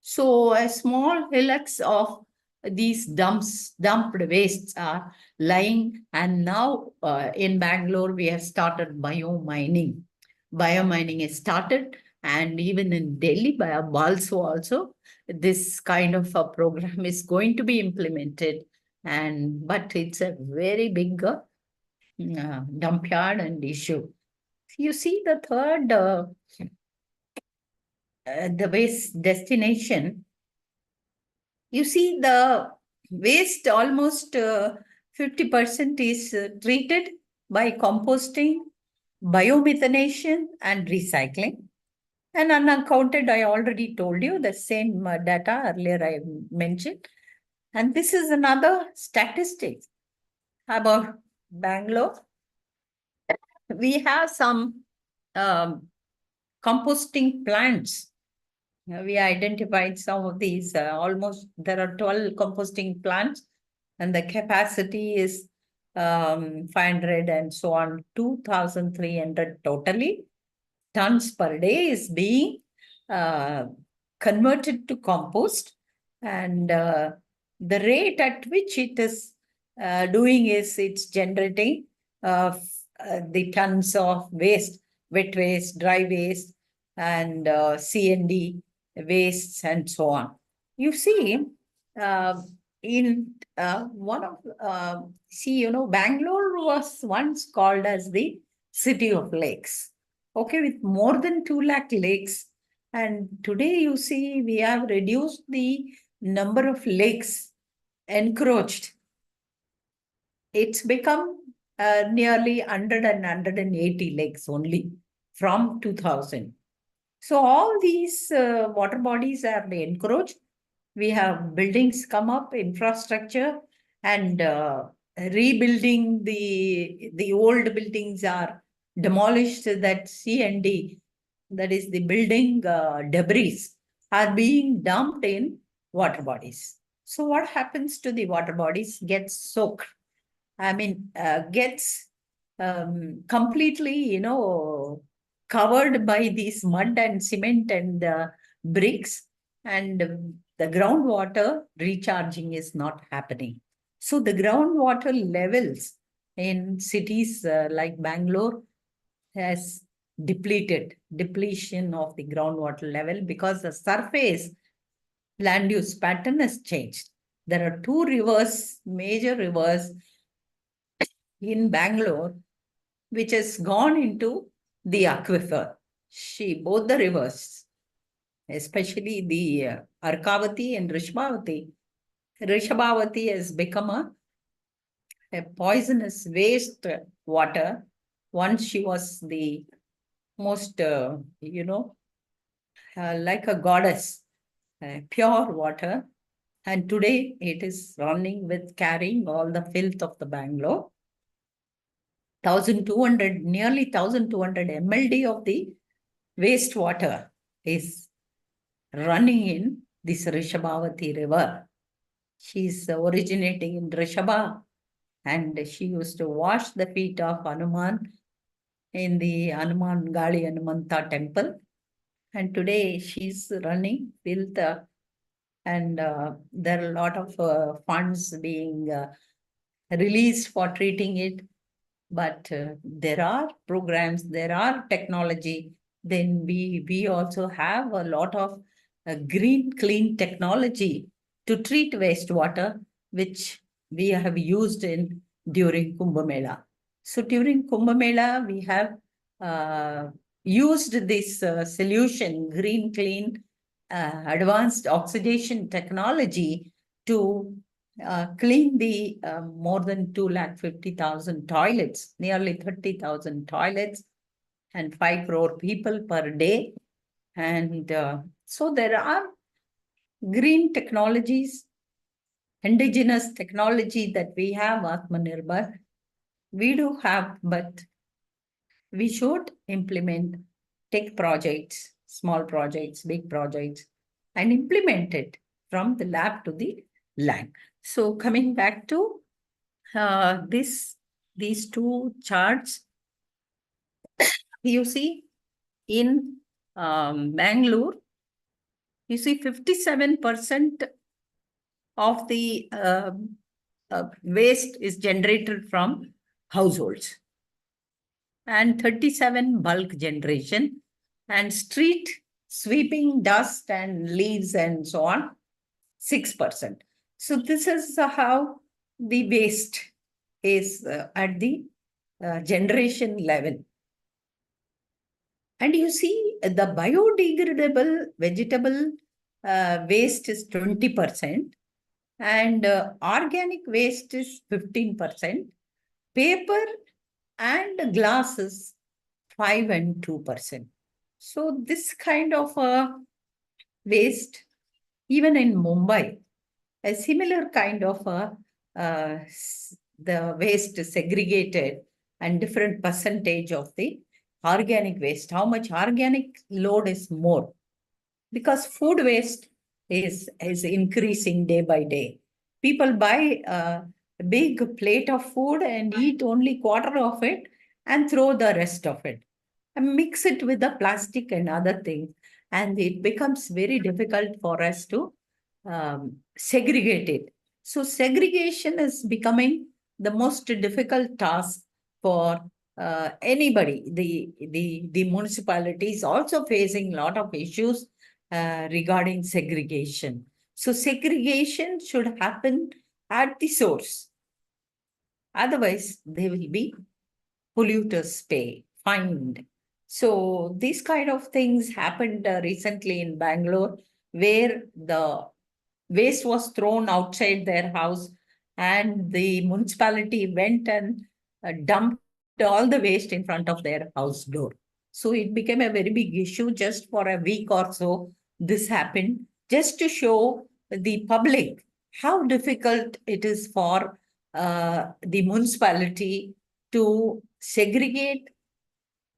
So a small hillocks of these dumped wastes are lying. And now in Bangalore, we have started biomining. Biomining is started, and even in Delhi, by Balso also, this kind of a program is going to be implemented. But it's a very big dump yard and issue. You see the third, the waste destination. You see the waste almost 50% is treated by composting, biomethanation, and recycling. And unaccounted, I already told you the same data earlier I mentioned. And this is another statistic about Bangalore. We have some composting plants. We identified some of these, almost there are 12 composting plants, and the capacity is 500 and so on, 2,300 totally tons per day is being converted to compost. And the rate at which it is doing is it's generating the tons of waste, wet waste, dry waste, and C&D wastes, and so on. You see, in one of, Bangalore was once called as the city of lakes, okay, with more than 2 lakh lakes. And today you see we have reduced the number of lakes encroached. It's become nearly 100 and 180 lakes only from 2000. So all these water bodies are encroached. We have buildings come up, infrastructure, and rebuilding the old buildings are demolished. That C&D, that is the building debris, are being dumped in water bodies. So what happens to the water bodies? Gets soaked. I mean, gets completely, covered by these mud and cement and bricks, and the groundwater recharging is not happening. So the groundwater levels in cities like Bangalore has depletion of the groundwater level, because the surface land use pattern has changed. There are 2 rivers, major rivers in Bangalore, which has gone into the aquifer. Both the rivers, especially the Arkavati and Rishabhavati. Rishabhavati has become a poisonous waste water. Once she was the most, like a goddess, pure water. And today it is running with carrying all the filth of the Bangalore. 1,200, nearly 1,200 MLD of the wastewater is running in this Rishabhavati river. She's originating in Rishabha, and she used to wash the feet of Hanuman in the Hanuman Gali Hanumanta temple. And today she's running with and there are a lot of funds being released for treating it. But there are programs, there are technology. Then we also have a lot of green, clean technology to treat wastewater, which we have used during Kumbh Mela. So during Kumbh Mela, we have used this solution, green, clean, advanced oxidation technology to clean the more than 250,000 toilets, nearly 30,000 toilets, and 5 crore people per day. And so there are green technologies, indigenous technology that we have, Atmanirbhar. We do have, but we should implement tech projects, small projects, big projects, and implement it from the lab to the land. So coming back to these two charts, you see in Bangalore, you see 57% of the waste is generated from households, and 37 bulk generation, and street sweeping, dust and leaves and so on, 6%. So this is how the waste is at the generation level. And you see the biodegradable vegetable waste is 20%, and organic waste is 15%, paper and glass is 5 and 2%. So this kind of waste, even in Mumbai, a similar kind of the waste segregated and different percentage of the organic waste. How much organic load is more? Because food waste is increasing day by day. People buy a big plate of food and eat only quarter of it and throw the rest of it and mix it with the plastic and other things. And it becomes very difficult for us to segregate it. So segregation is becoming the most difficult task for anybody. The municipality is also facing a lot of issues regarding segregation. So segregation should happen at the source. Otherwise, they will be polluters pay, fined. So these kind of things happened recently in Bangalore, where the waste was thrown outside their house and the municipality went and dumped all the waste in front of their house door. So it became a very big issue. Just for a week or so, this happened, just to show the public how difficult it is for the municipality to segregate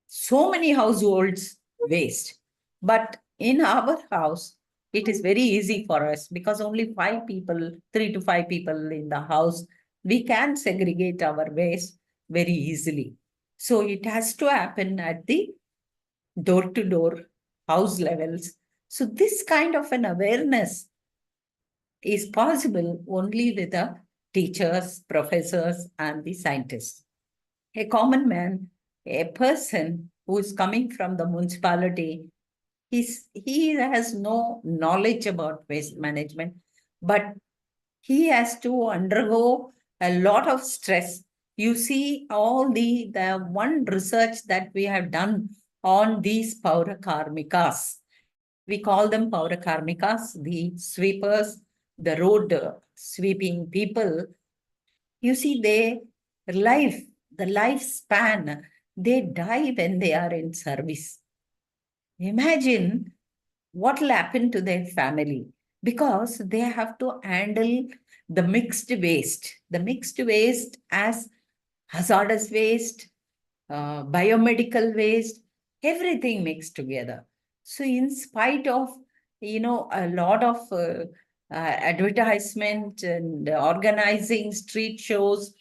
so many households waste. But in our house, it is very easy for us because only 5 people, 3 to 5 people in the house, we can segregate our waste very easily. So it has to happen at the door-to-door house levels. So this kind of an awareness is possible only with the teachers, professors, and the scientists. A common man, a person who is coming from the municipality, he has no knowledge about waste management, but he has to undergo a lot of stress. You see all the one research that we have done on these Paura Karmikas, We call them Paurakarmikas, the sweepers, the road sweeping people. You see, the lifespan, they die when they are in service. Imagine what will happen to their family, because they have to handle the mixed waste as hazardous waste, biomedical waste, everything mixed together. So in spite of, a lot of advertisement and organizing street shows,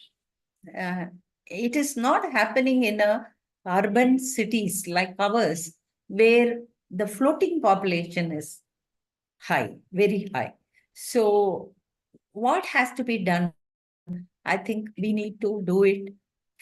uh, it is not happening in urban cities like ours, where the floating population is high, very high. So what has to be done? I think we need to do it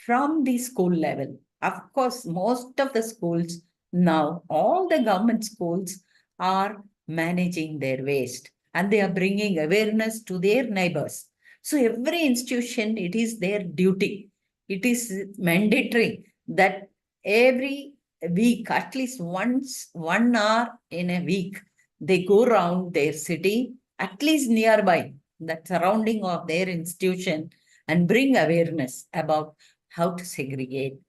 from the school level. Of course, most of the schools now, all the government schools are managing their waste, and they are bringing awareness to their neighbors. So every institution, it is their duty. It is mandatory that every week, at least once, 1 hour in a week, they go around their city, at least nearby, that surrounding of their institution, and bring awareness about how to segregate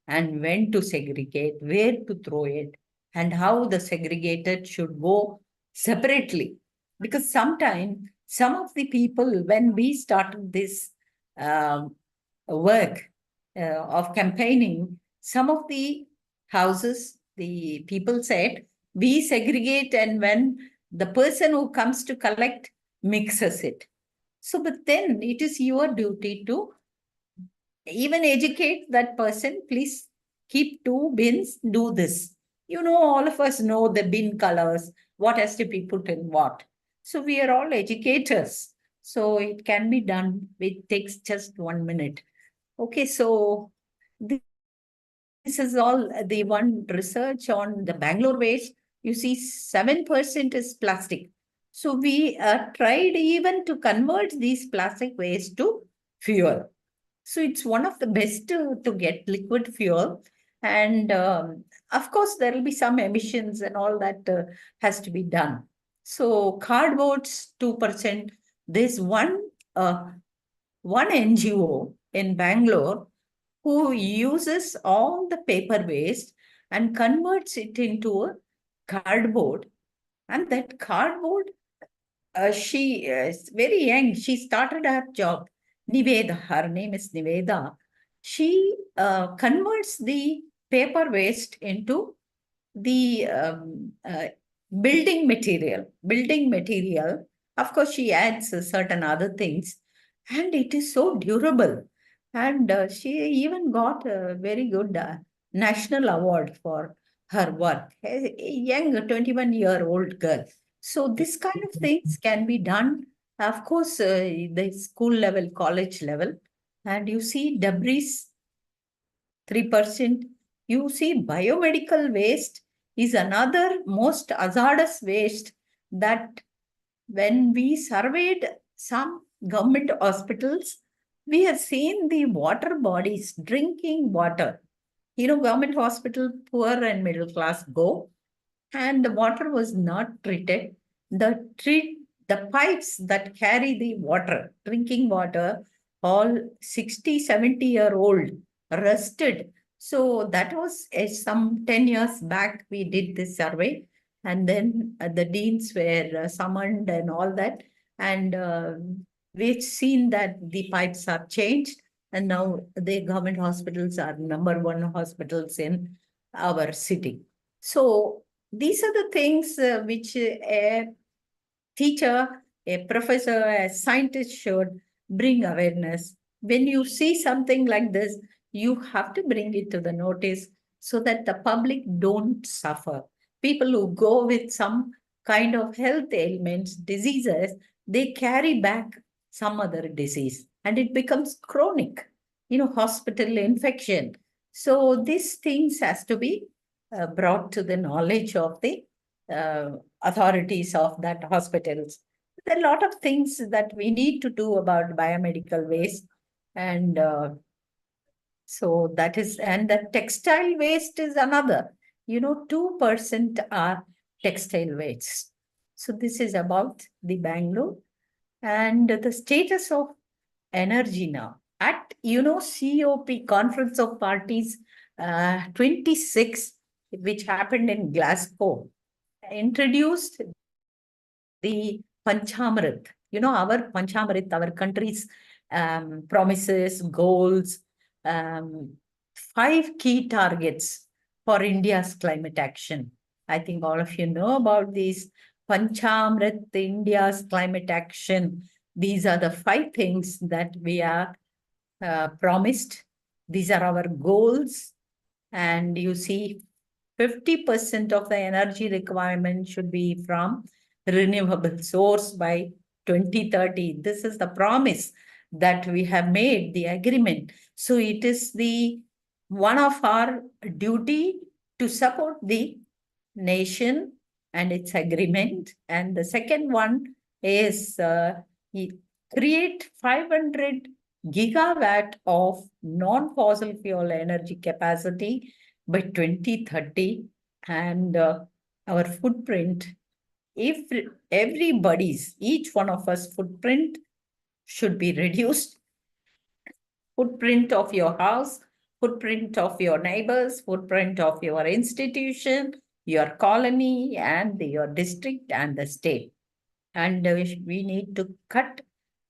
and when to segregate, where to throw it, and how the segregated should go separately. Because sometimes some of the people, when we started this work of campaigning, some of the houses, the people said, we segregate, and when the person who comes to collect mixes it. So, but then it is your duty to even educate that person. Please keep 2 bins, do this. All of us know the bin colors, what has to be put in what. So we are all educators. So it can be done. It takes just 1 minute. Okay, so this is all the one research on the Bangalore waste. You see, 7% is plastic. So we tried even to convert these plastic waste to fuel. So it's one of the best to get liquid fuel. And of course, there will be some emissions and all that has to be done. So cardboards, 2%. There's one NGO in Bangalore who uses all the paper waste and converts it into a cardboard. And that cardboard, she is very young. She started her job. Niveda, her name is Niveda. She converts the paper waste into the building material. Of course, she adds certain other things, and it is so durable. And she even got a very good national award for her work. A young 21-year-old girl. So this kind of things can be done, of course, the school level, college level. And you see debris, 3%. You see biomedical waste is another most hazardous waste that when we surveyed some government hospitals, we have seen the water bodies, drinking water. Government hospital, poor and middle class go, and the water was not treated. The pipes that carry the water, drinking water, all 60, 70-year-old, rusted. So that was some 10 years back, we did this survey. And then the deans were summoned and all that. And we've seen that the pipes are changed. And now the government hospitals are #1 hospitals in our city. So these are the things which a teacher, a professor, a scientist should bring awareness. When you see something like this, you have to bring it to the notice so that the public don't suffer. People who go with some kind of health ailments, diseases, they carry back some other disease and it becomes chronic, hospital infection. So these things has to be brought to the knowledge of the authorities of that hospitals. There are a lot of things that we need to do about biomedical waste. And so that is, and the textile waste is another, 2% are textile waste. So this is about the Bangalore and the status of energy now. At, COP, Conference of Parties 26, which happened in Glasgow, introduced the Panchamrit. Our Panchamrit, our country's promises, goals, 5 key targets for India's climate action. I think all of you know about these Panchamrit, India's climate action. These are the 5 things that we are promised. These are our goals. And you see, 50% of the energy requirement should be from renewable source by 2030. This is the promise that we have made, the agreement. So it is one of our duty to support the nation and its agreement. And the second one is create 500 gigawatt of non-fossil fuel energy capacity by 2030. And our footprint, if each one of us footprint should be reduced. Footprint of your house, footprint of your neighbors, footprint of your institution, your colony, and your district and the state. And we need to cut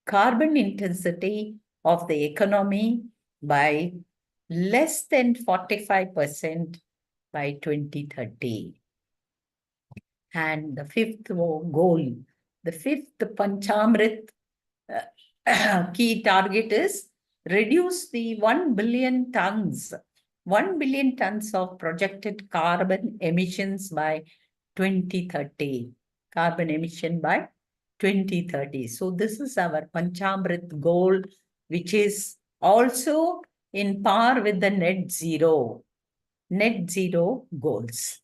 carbon intensity of the economy by less than 45% by 2030. And the 5th goal, the 5th Panchamrit key target is reduce the 1 billion tons of projected carbon emissions by 2030. Carbon emission by 2030. So this is our Panchamrit goal, which is also in par with the net zero goals.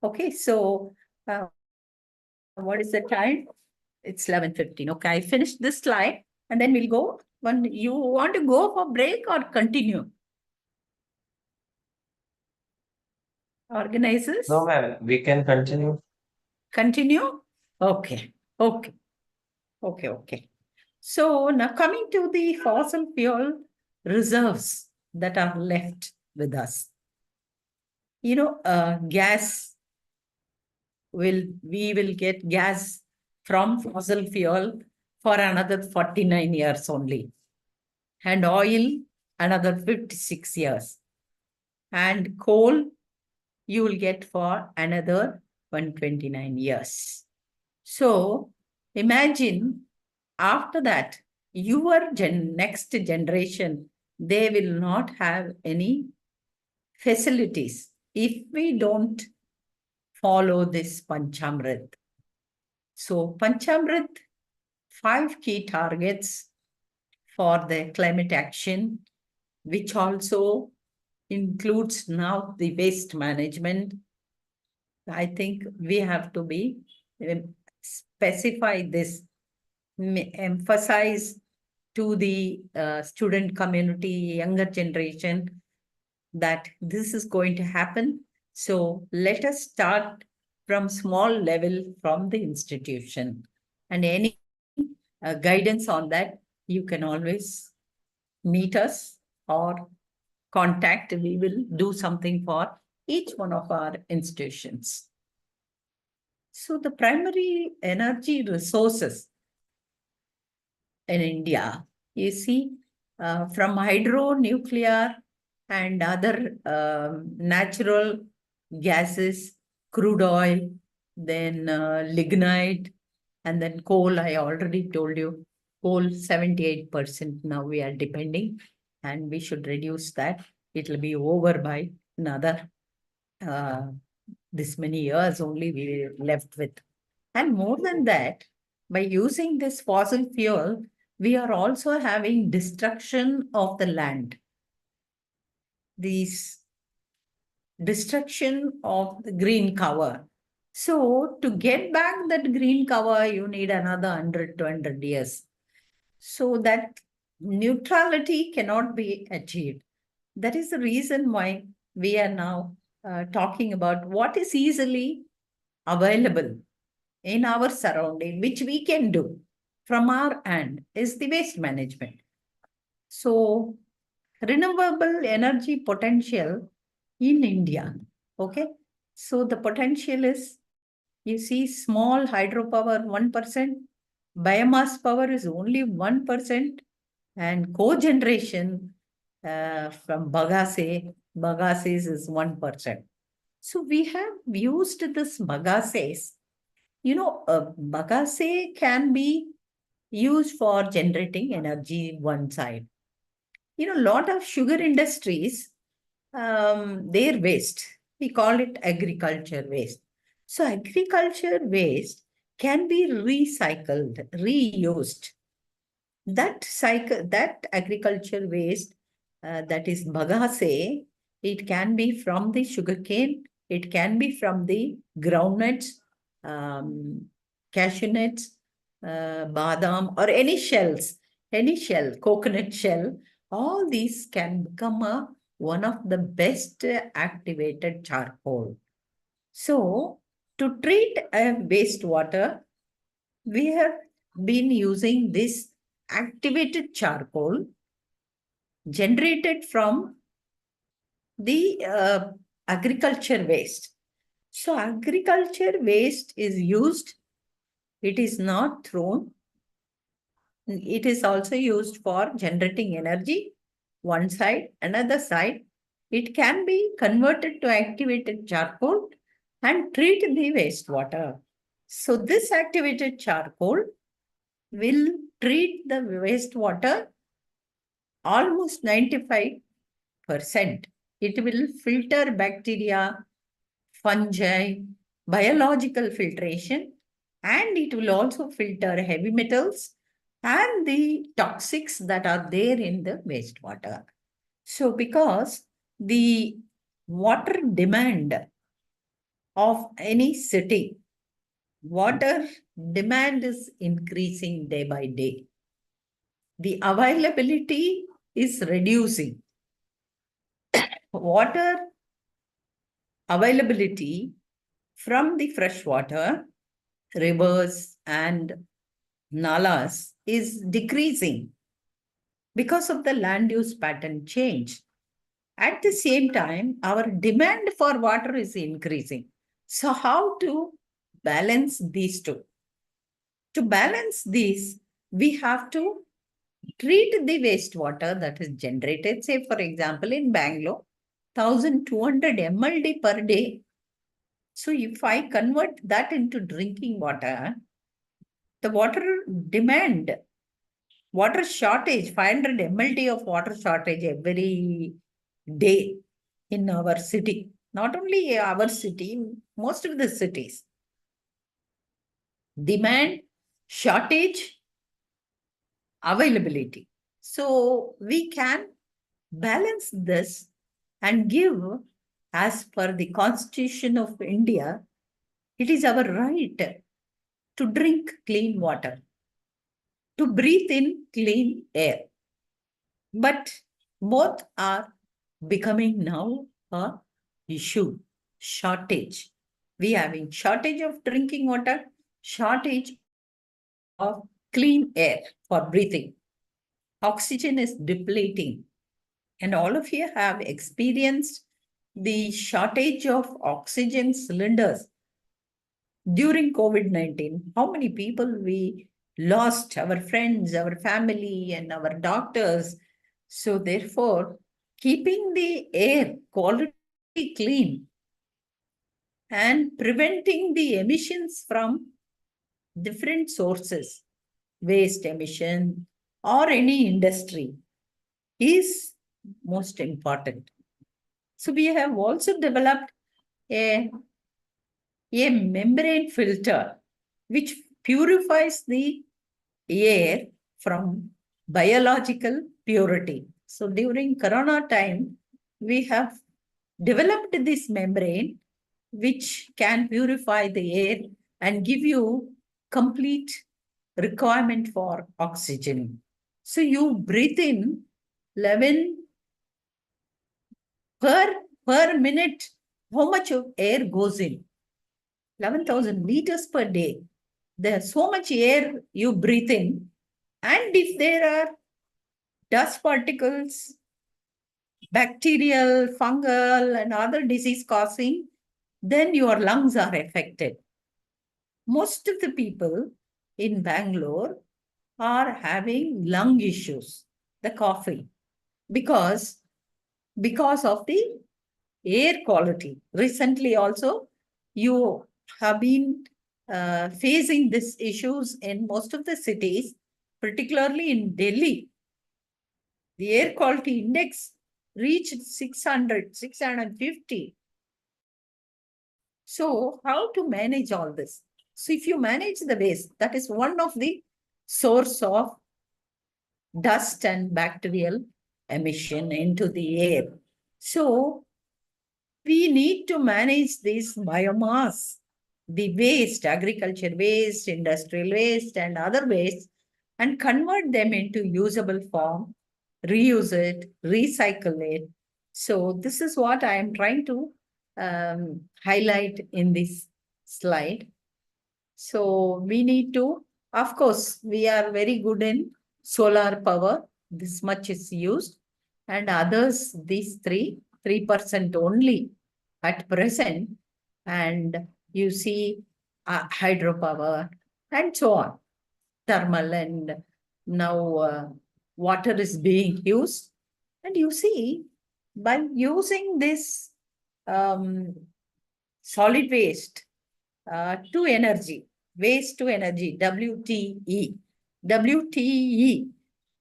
Okay, so what is the time? It's 11:15. Okay, I finished this slide and then we'll go. When you want to go for break or continue? Organizers? No, ma'am, we can continue. Continue? Okay. So now coming to the fossil fuel reserves that are left with us. Gas, we will get gas from fossil fuel for another 49 years only. And oil, another 56 years. And coal, you will get for another 129 years. So imagine after that, your next generation, they will not have any facilities if we don't follow this Panchamrit. So Panchamrit, 5 key targets for the climate action, which also includes now the waste management. I think we have to specify this, emphasize to the student community, younger generation, that this is going to happen. So let us start from small level from the institution. And any guidance on that, you can always meet us or contact. We will do something for each one of our institutions. So the primary energy resources in India, you see, from hydro, nuclear, and other natural gases, crude oil, then lignite, and then coal. I already told you, coal 78% now we are depending, and we should reduce that. It will be over by another this many years only we are left with. And more than that, by using this fossil fuel, we are also having destruction of the land. These destruction of the green cover. So to get back that green cover, you need another 100 to 100 years. So that neutrality cannot be achieved. That is the reason why we are now talking about what is easily available in our surrounding, which we can do from our end, is the waste management. So, renewable energy potential in India. Okay. So, the potential is, you see, small hydropower 1%, biomass power is only 1%, and cogeneration from bagases is 1%. So we have used this bagases. Bagase can be used for generating energy one side. Lot of sugar industries, their waste, we call it agriculture waste. So agriculture waste can be recycled, reused. That agriculture waste, that is bagase, it can be from the sugarcane, it can be from the groundnuts, cashew nuts, badam, or any shell, coconut shell. All these can become one of the best activated charcoal. So, to treat wastewater, we have been using this activated charcoal generated from the agriculture waste. So, agriculture waste is used, it is not thrown. It is also used for generating energy, one side. Another side, it can be converted to activated charcoal and treat the wastewater. So this activated charcoal will treat the wastewater almost 95%. It will filter bacteria, fungi, biological filtration, and it will also filter heavy metals and the toxics that are there in the wastewater. So because the water demand of any city, water demand is increasing day by day. The availability is reducing. Water availability from the fresh water, rivers and nalas is decreasing because of the land use pattern change. At the same time, our demand for water is increasing. So how to balance these two? To balance these, we have to treat the wastewater that is generated, say for example in Bangalore, 1200 MLD per day. So if I convert that into drinking water, the water demand, water shortage, 500 MLD of water shortage every day in our city. Not only our city, most of the cities. Demand, shortage, availability. So we can balance this and give, as per the Constitution of India, it is our right to drink clean water, to breathe in clean air. But both are becoming now a issue, shortage. We are having shortage of drinking water, shortage of clean air for breathing. Oxygen is depleting. And all of you have experienced the shortage of oxygen cylinders during COVID-19. How many people we lost, our friends, our family, and our doctors. So therefore, keeping the air quality clean and preventing the emissions from different sources, waste emission or any industry, is most important. So we have also developed a membrane filter which purifies the air from biological purity. So during Corona time, we have developed this membrane which can purify the air and give you complete requirement for oxygen. So you breathe in 11 per minute, how much of air goes in? 11,000 liters per day. There's so much air you breathe in. And if there are dust particles, bacterial, fungal, and other disease causing, then your lungs are affected. Most of the people in Bangalore are having lung issues, the coughing, because of the air quality. Recently also, you have been facing these issues in most of the cities, particularly in Delhi. The air quality index reached 600, 650. So how to manage all this? So if you manage the waste, that is one of the source of dust and bacterial emission into the air. So we need to manage this biomass, the waste, agriculture waste, industrial waste, and other waste, and convert them into usable form, reuse it, recycle it. So this is what I am trying to highlight in this slide. So we need to, of course, we are very good in solar power. This much is used. And others, these 3% only at present. And you see hydropower and so on, thermal, and now water is being used. And you see, by using this solid waste to energy, waste to energy, WTE. WTE,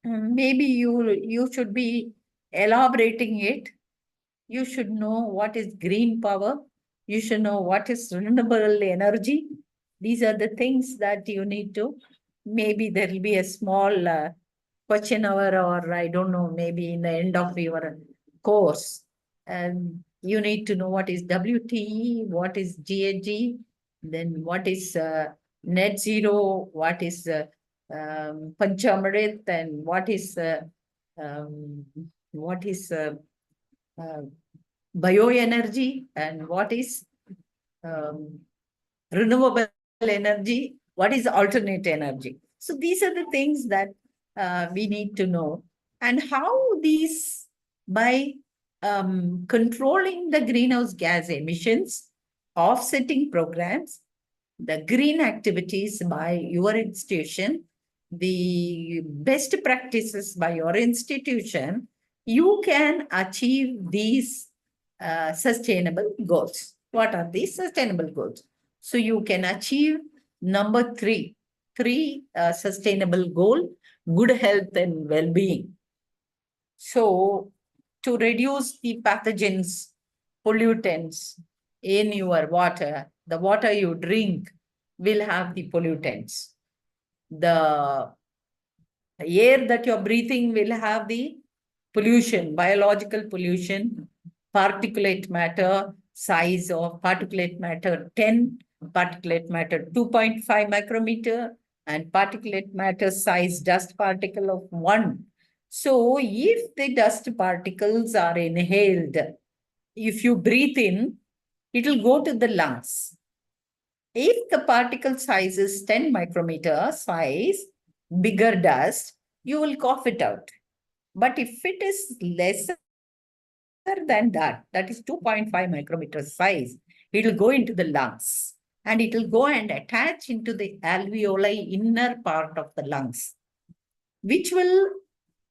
maybe you should be elaborating it. You should know what is green power. You should know what is renewable energy. These are the things that you need to, maybe there will be a small question hour, or I don't know, maybe in the end of your course. And you need to know what is WTE, what is GHG, then what is net zero, what is Panchamrit, and what is bioenergy, and what is renewable energy, what is alternate energy. So these are the things that we need to know, and how these, by controlling the greenhouse gas emissions, offsetting programs, the green activities by your institution, the best practices by your institution, you can achieve these sustainable goals. What are these sustainable goals? So you can achieve number three sustainable goal, good health and well-being. So to reduce the pathogens, pollutants in your water, the water you drink will have the pollutants. The air that you're breathing will have the pollution, biological pollution, particulate matter, size of particulate matter 10, particulate matter 2.5 micrometer, and particulate matter size dust particle of 1. So if the dust particles are inhaled, if you breathe in, it will go to the lungs. If the particle size is 10 micrometer size, bigger dust, you will cough it out. But if it is lesser than that, that is 2.5 micrometer size, it will go into the lungs, and it will go and attach into the alveoli, inner part of the lungs, which will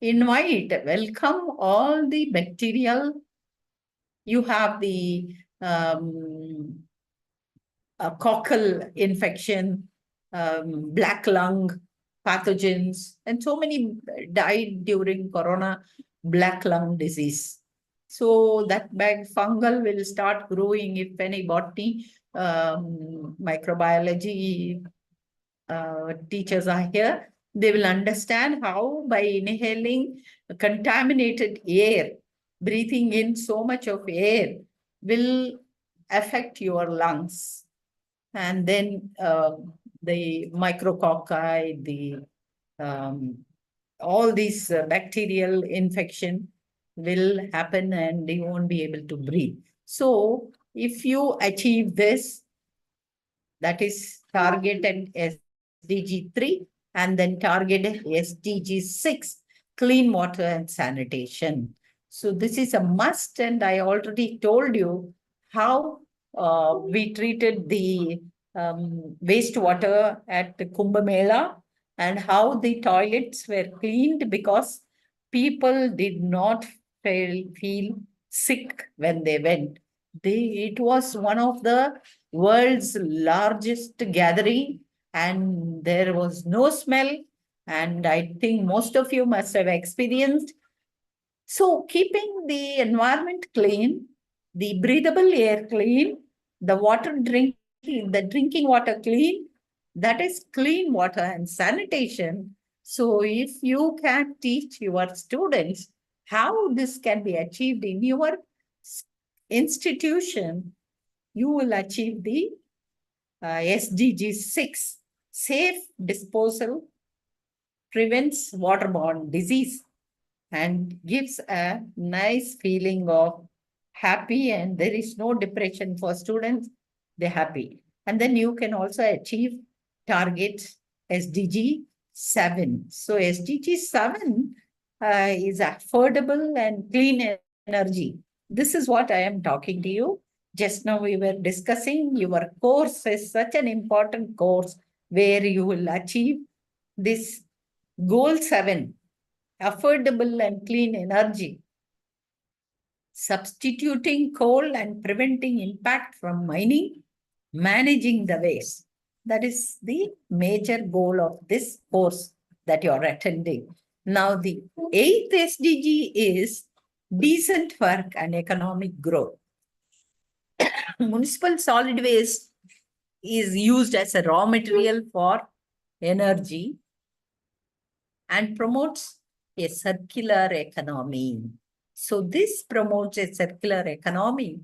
welcome all the bacterial. You have the cochal infection, black lung pathogens, and so many died during corona black lung disease. So that fungal will start growing. If any botany, microbiology teachers are here, they will understand how by inhaling contaminated air, breathing in so much of air will affect your lungs. And then the micrococci, all these bacterial infection will happen, and you won't be able to breathe. So if you achieve this, that is targeted SDG 3 and then targeted SDG 6, clean water and sanitation. So this is a must, and I already told you how we treated the wastewater at the Kumbh Mela and how the toilets were cleaned because people did not feel sick when they went. It was one of the world's largest gathering, and there was no smell. And I think most of you must have experienced. So keeping the environment clean, the breathable air clean, the drinking water clean, that is clean water and sanitation. So if you can teach your students how this can be achieved in your institution, you will achieve the SDG 6, safe disposal prevents waterborne disease and gives a nice feeling of happy, and there is no depression for students. They're happy. And then you can also achieve target SDG 7. So SDG 7 is affordable and clean energy. This is what I am talking to you. Just now we were discussing your course is such an important course where you will achieve this goal 7, affordable and clean energy, substituting coal and preventing impact from mining, managing the waste. That is the major goal of this course that you are attending. Now, the 8th SDG is decent work and economic growth. Municipal solid waste is used as a raw material for energy and promotes a circular economy. So this promotes a circular economy.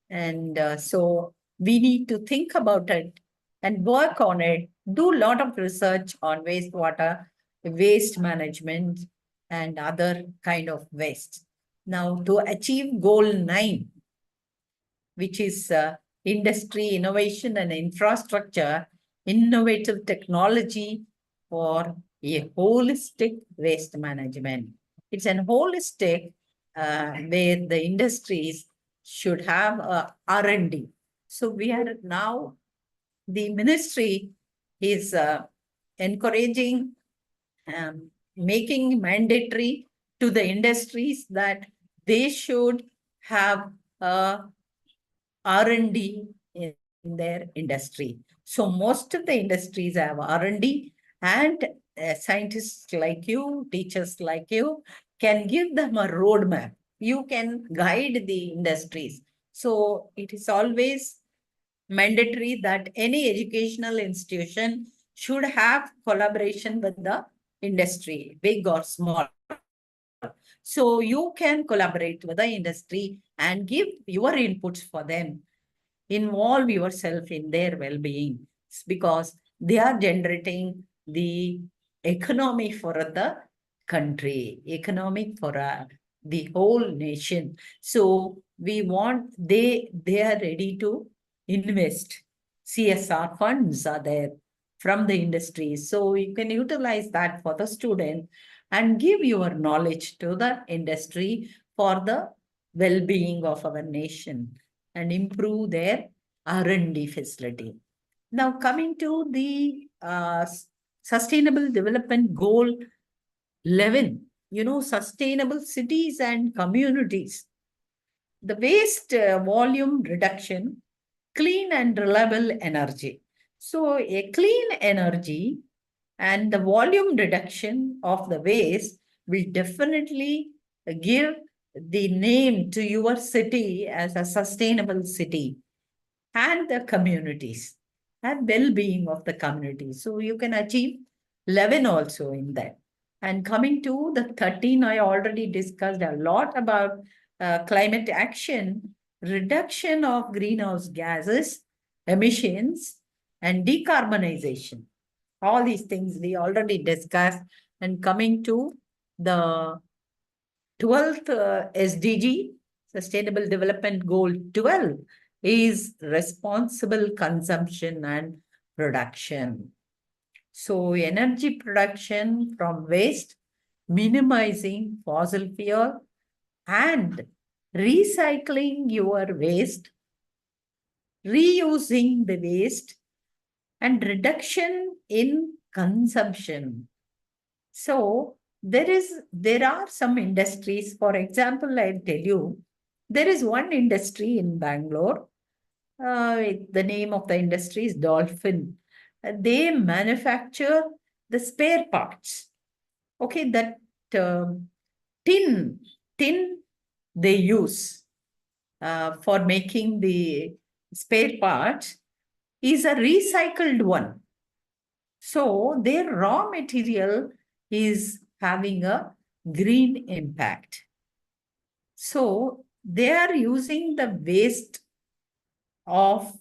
And so we need to think about it and work on it, do a lot of research on wastewater, waste management, and other kind of waste. Now, to achieve goal 9, which is industry, innovation, and infrastructure, innovative technology for a holistic waste management. It's an holistic where the industries should have a R&D. So we are now, the ministry is encouraging, making mandatory to the industries that they should have R&D in their industry. So most of the industries have R&D, and scientists like you, teachers like you, can give them a roadmap. You can guide the industries. So it is always mandatory that any educational institution should have collaboration with the industry, big or small. So you can collaborate with the industry and give your inputs for them. Involve yourself in their well-being, because they are generating the economy for the country, economic for the whole nation. So we want, they are ready to invest. CSR funds are there from the industry. So you can utilize that for the student and give your knowledge to the industry for the well-being of our nation and improve their R&D facility. Now, coming to the Sustainable Development Goal 11, sustainable cities and communities. The waste volume reduction, clean and reliable energy. So a clean energy and the volume reduction of the waste will definitely give the name to your city as a sustainable city, and the communities and well-being of the community. So you can achieve 11 also in that. And coming to the 13, I already discussed a lot about climate action, reduction of greenhouse gases, emissions, and decarbonization. All these things we already discussed. And coming to the 12th SDG, Sustainable Development Goal 12, is responsible consumption and production. So energy production from waste, minimizing fossil fuel, and recycling your waste, reusing the waste, and reduction in consumption. So there are some industries. For example, I'll tell you, there is one industry in Bangalore. The name of the industry is Dolphin. They manufacture the spare parts. Okay, that tin they use for making the spare parts is a recycled one. So their raw material is having a green impact. So they are using the waste of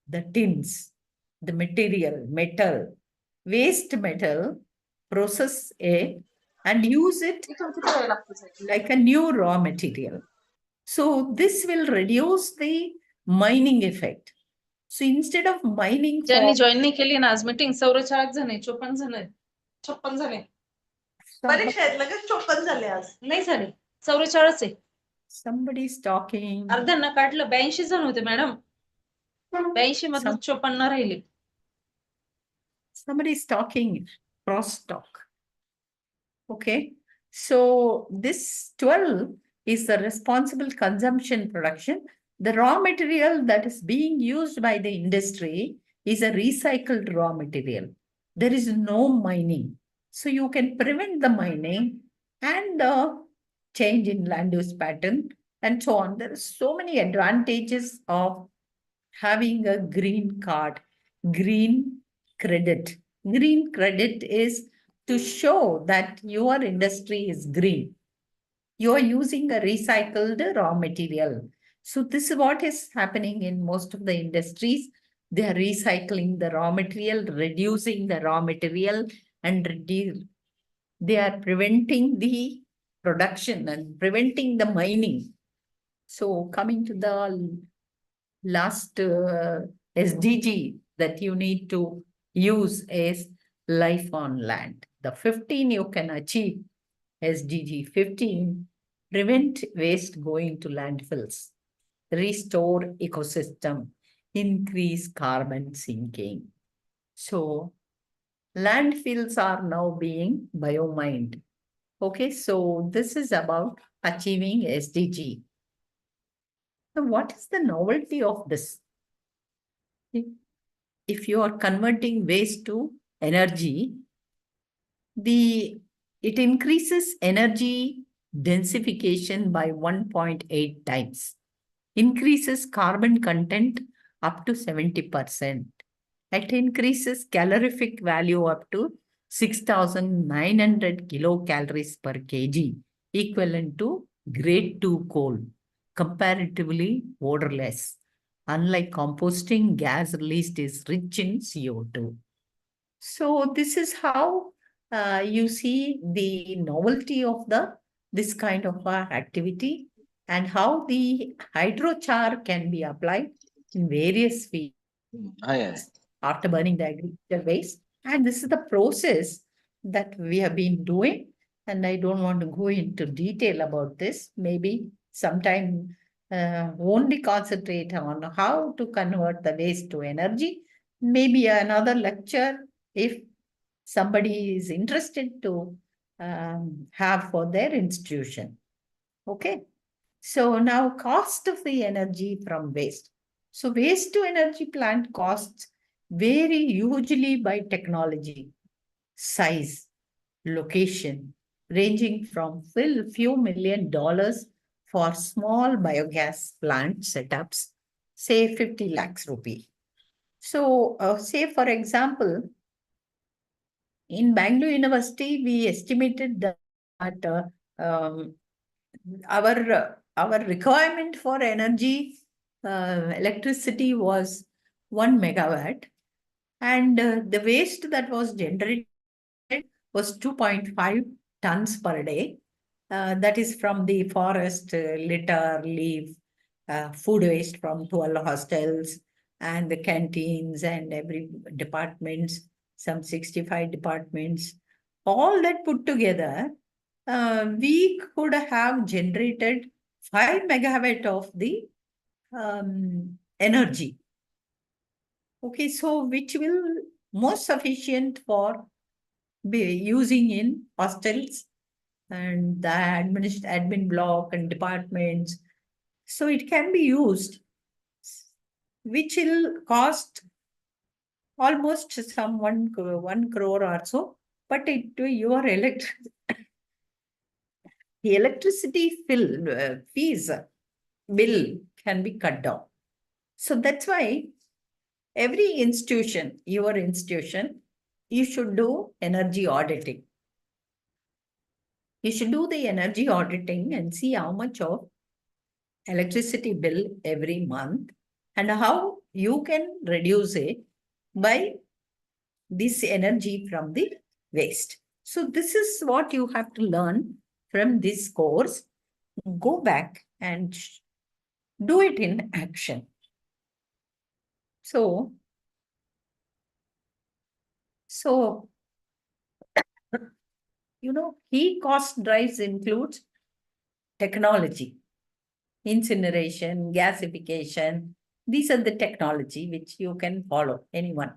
the tins, the metal, waste metal, process it and use it like a new raw material. So this will reduce the mining effect. So instead of mining ज्यांनी for join नाही केली ना आज meeting 44 जण आहे 54 झाले परीक्षेत लगेच 54 झाले आज. नाही झाले 44 आहे somebody is talking. अर्ध्यांना काढलं 82 जण होते मॅडम 82 मधून 54 राहिले Somebody is talking, cross talk. Okay, so this 12 is the responsible consumption production. The raw material that is being used by the industry is a recycled raw material. There is no mining. So you can prevent the mining and change in land use pattern and so on. There are so many advantages of having a green card, green credit. Green credit is to show that your industry is green. You are using a recycled raw material. So this is what is happening in most of the industries. They are recycling the raw material, reducing the raw material, and they are preventing the production and preventing the mining. So coming to the last SDG that you need to use is life on land. The 15 you can achieve. SDG 15, prevent waste going to landfills, restore ecosystem, increase carbon sinking. So landfills are now being biomined. Okay, so this is about achieving SDG. So what is the novelty of this? If you are converting waste to energy, it increases energy densification by 1.8 times, increases carbon content up to 70%. It increases calorific value up to 6,900 kilocalories per kg, equivalent to grade 2 coal, comparatively odorless. Unlike composting, gas released is rich in CO2. So this is how you see the novelty of this kind of activity and how the hydrochar can be applied in various fields after burning the agricultural waste. And this is the process that we have been doing. And I don't want to go into detail about this. Maybe sometime only concentrate on how to convert the waste to energy. Maybe another lecture if somebody is interested to have for their institution. Okay. So now cost of the energy from waste. So waste to energy plant costs vary hugely by technology, size, location, ranging from few $1 million for small biogas plant setups, say 50 lakhs rupee. So say for example, in Bangalore University, we estimated that our requirement for energy, electricity was 1 megawatt, and the waste that was generated was 2.5 tons per day. That is from the forest, litter, leaf, food waste from 12 hostels and the canteens and every departments, some 65 departments, all that put together, we could have generated 5 megawatt of the energy. Okay, so which will most sufficient for be using in hostels and the admin block and departments. So it can be used, which will cost almost some 1 crore or so, but your the electricity fees bill can be cut down. So that's why every institution, your institution, you should do energy auditing. You should do the energy auditing and see how much of electricity bill every month and how you can reduce it by this energy from the waste. So this is what you have to learn from this course. Go back and do it in action. So key cost drives includes technology, incineration, gasification. These are the technology which you can follow, anyone.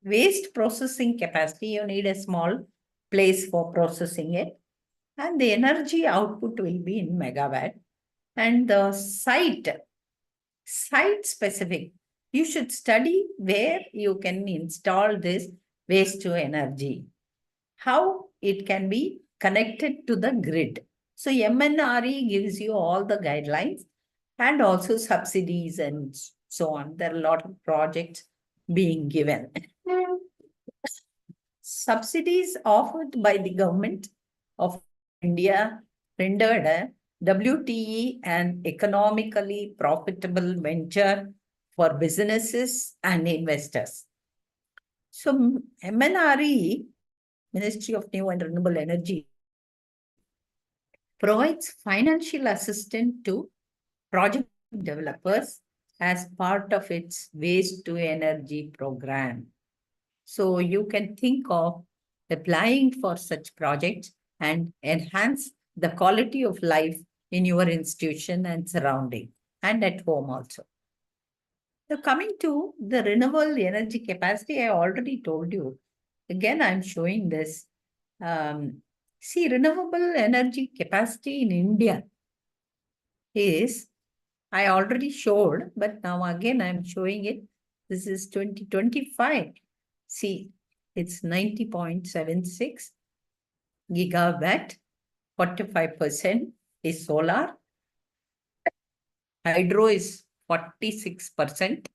Waste processing capacity, you need a small place for processing it. And the energy output will be in megawatt. And the site specific, you should study where you can install this waste to energy, how it can be connected to the grid. So MNRE gives you all the guidelines and also subsidies and so on. There are a lot of projects being given. Subsidies offered by the government of India rendered WTE an economically profitable venture for businesses and investors. So MNRE, Ministry of New and Renewable Energy, provides financial assistance to project developers as part of its waste to energy program. So you can think of applying for such projects and enhance the quality of life in your institution and surrounding and at home also. So coming to the renewable energy capacity, I already told you. Again, I'm showing this. See, renewable energy capacity in India is, I already showed, but now again I'm showing it. This is 2025. See, it's 90.76 gigawatt, 45% is solar. Hydro is 46%,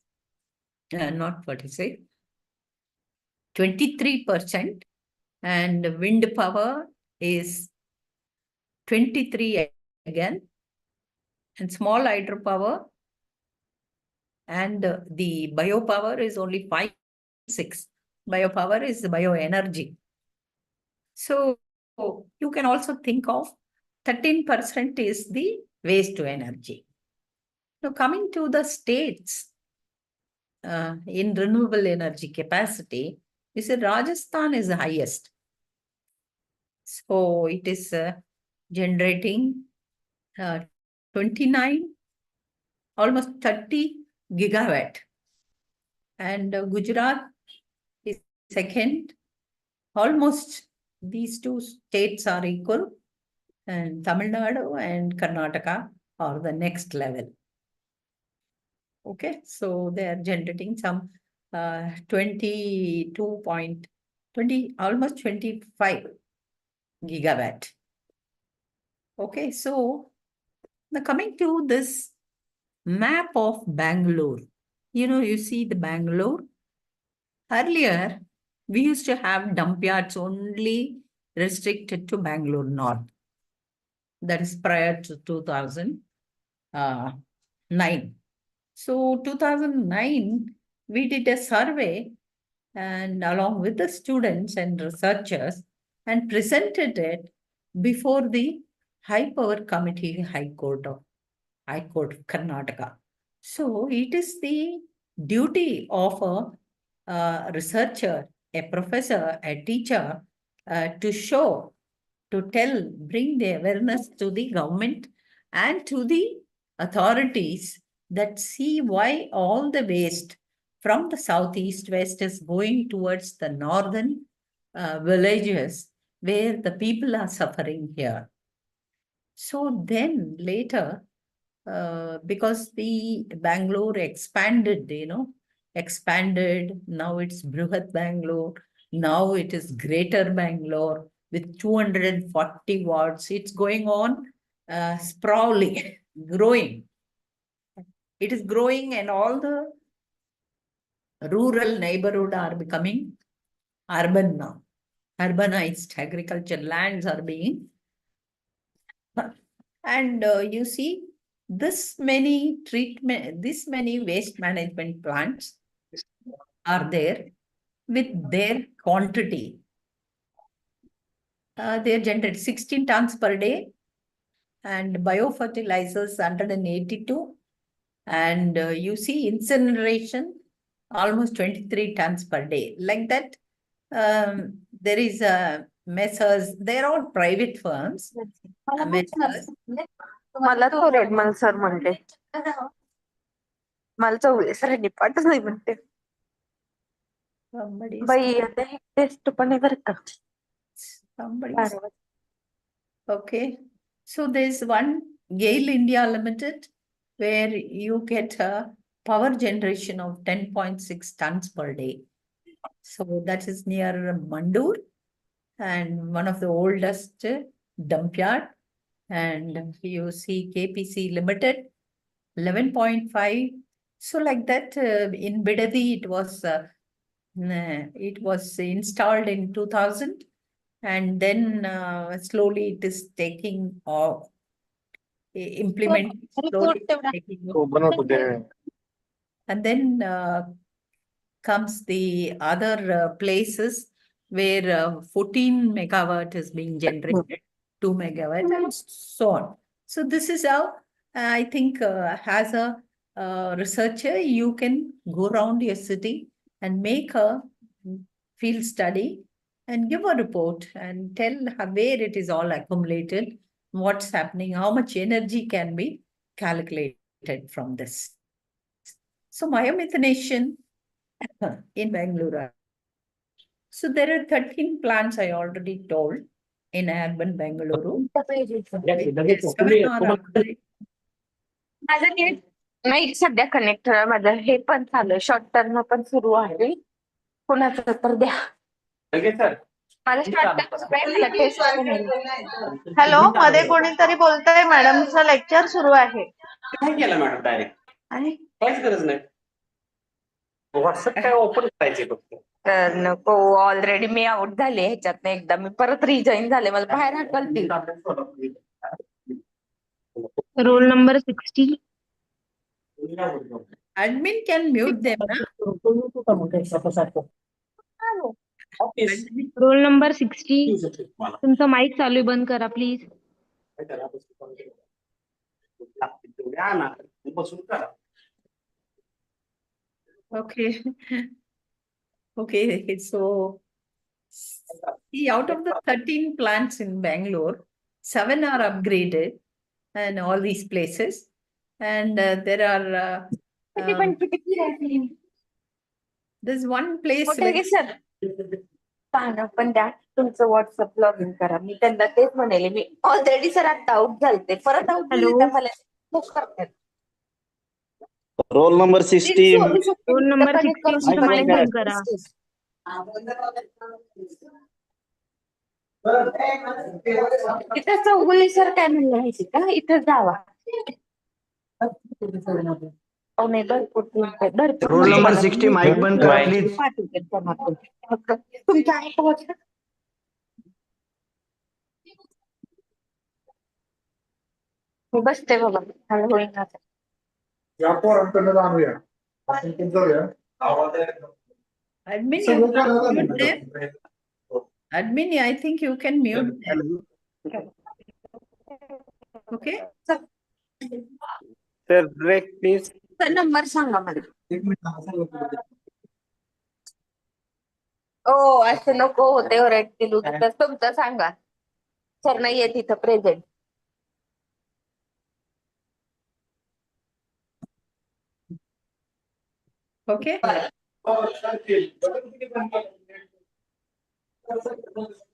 not 46, 23%, and wind power is 23 again, and small hydropower and the biopower is only 5.6. Biopower is bioenergy. So you can also think of 13% is the waste to energy. Now coming to the states in renewable energy capacity, you see Rajasthan is the highest. So it is generating 29, almost 30 gigawatt. And Gujarat is second. Almost these two states are equal. And Tamil Nadu and Karnataka are the next level. Okay, so they are generating some 22.20, almost 25 gigawatt. Okay, so now coming to this map of Bangalore. You see the Bangalore. Earlier, we used to have dump yards only restricted to Bangalore North. That is prior to 2009. So 2009, we did a survey and along with the students and researchers and presented it before the High Power Committee, High Court of High Court of Karnataka. So it is the duty of a researcher, a professor, a teacher to show, to tell, bring the awareness to the government and to the authorities that see why all the waste from the southeast west is going towards the northern villages where the people are suffering here. So then later, because the Bangalore expanded, expanded, now it's Bruhat Bangalore, now it is Greater Bangalore with 240 wards. It's going on sprawling, growing. It is growing, and all the rural neighborhood are becoming urban now. Urbanized agriculture lands are being. And you see, this many waste management plants are there with their quantity. They generate 16 tons per day, and biofertilizers 182. And you see incineration almost 23 tons per day. Like that, there is Messrs. They're all private firms. Messrs. मला तो रेडमल sir म्हणते मला चौगले सरांनी पाठच नाही म्हणते Somebody is- by आता हे test पण आहे बरं का somebody is- Okay. So there's one Gale India Limited where you get a power generation of 10.6 tons per day. So that is near Mandur and one of the oldest dump yard. And you see KPC Limited, 11.5. So like that, in Bidadi, it was installed in 2000. And then slowly it is taking off, implementing slowly. Taking off. And then comes the other places where 14 megawatt is being generated, 2 megawatt, and so on. So this is how I think as a researcher, you can go around your city and make a field study and give a report and tell where it is all accumulated, what's happening, how much energy can be calculated from this. So biomethanation in Bangalore. So there are 13 plants I already told in urban Bangalore. माझं net नाही सध्या connect माझं हे पण चालू short term पण सुरू आहे कोणाचं तर द्या माझं शॉर्ट टर्म हॅलो मध्ये कोणीतरी बोलतंय मॅडमचं लेक्चर सुरू आहे काय केलं मॅडम डायरेक्ट आणि काहीच गरज नाही व्हॉट्सअप काय ओपन करायचे फक्त नको ऑलरेडी मी आउट झाले ह्याच्यात एकदा मी परत रिजॉईन झाले मला बाहेर हाकलतील roll number 60 Admin can mute them. Roll number 60 तुमचा माईक चालू आहे बंद करा please Okay. Okay, so see, out of the 13 plants in Bangalore, 7 are upgraded and all these places. And there are, there's one place. Sir पाहणं पण द्या तुमचं WhatsApp log in करा मी त्यांना तेच म्हणेल मी ऑलरेडी सर आता आउट झालते परत आउट झाले तर मला रोल नंबर 16 रोल नंबर 16 तुमचा माईक बंद करा इथं चौगुले सर काय म्हणले माहिती का इथं जावा रोल नंबर 60 माइक बंद करा प्लीज तुमच्या आहे मी बसते बाबा मला होईन आता Admin, you can mute them. Admin, I think you can mute them. Okay? Sir, break please. तर नंबर सांगा मला. ओ असं नको होते ओरडतील तर तुमचं सांगा. सर नाहीये तिथं present. Okay.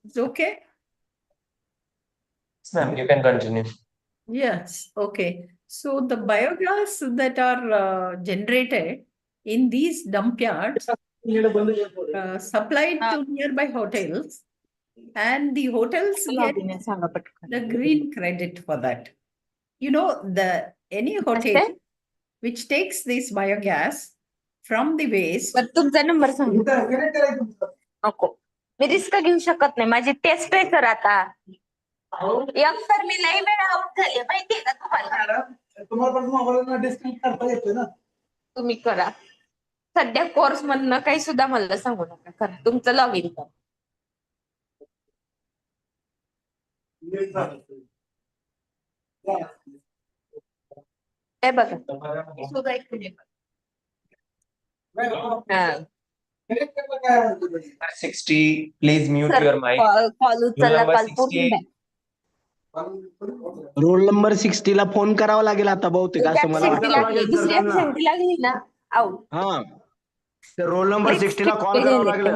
It's okay. Yes, ma'am, you can continue. Yes, okay. So the biogas that are generated in these dump yards supplied to nearby hotels, and the hotels get login सांगा पटकन. the green credit for that. You know, any hotel असते? which takes this biogas from the waste, बरं तुमचा number सांगा. नको. मी risk घेऊ शकत नाही. माझी टेस्ट आहे सर आता. एक तर मी लई वेळा आउट झाले माहितीये का तुम्हाला. तुम्ही करा. सध्या कोर्स मधनं काही सुद्धा मला सांगू नका. करा तुमचं लॉग इन करा. हे बघा. सुद्धा एक मिनिट. हा. 60, please mute sir your mic. Call उचलला number कॉल पूर्ण 68. द्या. रोल नंबर 60 ला फोन करावा लागेल आता बहुतेक असं मला ऍब्सेंटी लागली. वाटतं. दुसरी ऍब्सेंटी लागली ना आउट. हा रोल नंबर 60 ला कॉल करावा लागेल.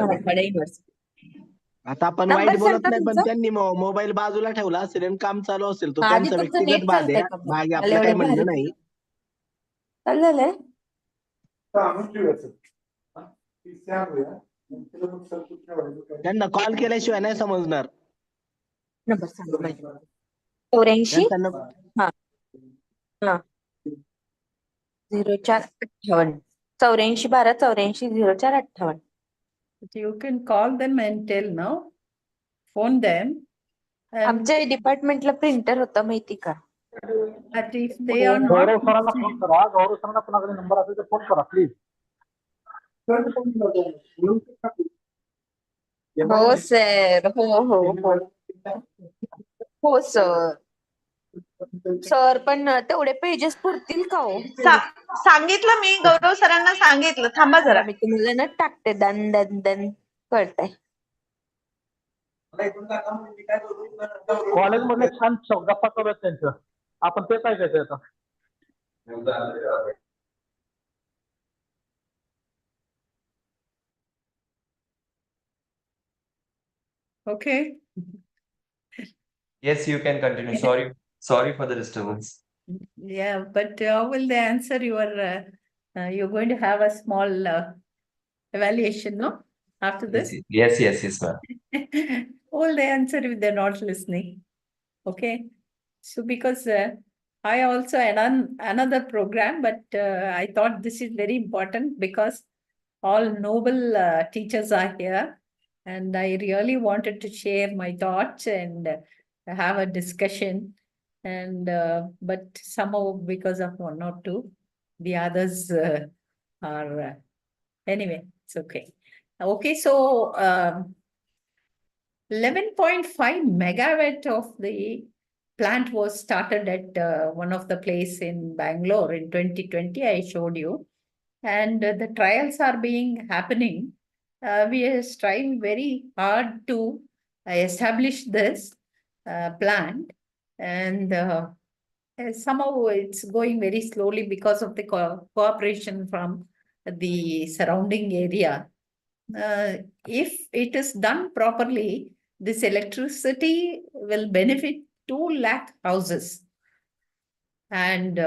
आता आपण नंबर वाईट बोलत सांगता नाही पण तुमचा? त्यांनी मोबाईल बाजूला ठेवला असेल आणि काम चालू असेल तो आधी त्यांचा तुमचं व्यक्तिगत नेट भाग आहे. चालतंय का? भाग मला आपलं एवढे काही म्हणणं भारी- नाही. चाललंय. त्यांना कॉल केल्याशिवाय नाही समजणार. नंबर सांगा माझा. 84 त्यांचा नंबर हा 0458 84 12 84 0458. you can call them and tell now, phone them, and आमच्या डिपार्टमेंटला प्रिंटर होतं माहिती का? that if they are गौरव सरांना not फोन करा. गौरव सरांना कोणाकडे नंबर असेल तर फोन करा प्लीज. हो सर. हो हो हो हो सर. सर पण तेवढे पेजेस पुरतील का हो? सांगितलं मी गौरव सरांना सांगितलं. थांबा जरा. मी तुम्हाला ना टाकते दन दन दन कळतंय. कॉलेजमध्ये छान गप्पा चालू आहेत त्यांचं. आपण तेच ऐकायचं आता. okay. Yes, you can continue. Sorry for the disturbance. Yeah, but how will they answer your? You're going to have a small evaluation, no? After this, Yes, ma'am. all the answer if they're not listening. Okay, so because I also another program, but I thought this is very important because all noble teachers are here, and I really wanted to share my thoughts and have a discussion. And but somehow because of one or two, the others are anyway. It's okay. Okay, so 11.5 megawatt of the plant was started at one of the place in Bangalore in 2020. I showed you, and the trials are happening. We are striving very hard to establish this plant, and somehow it's going very slowly because of the cooperation from the surrounding area. If it is done properly, this electricity will benefit 2 lakh houses, and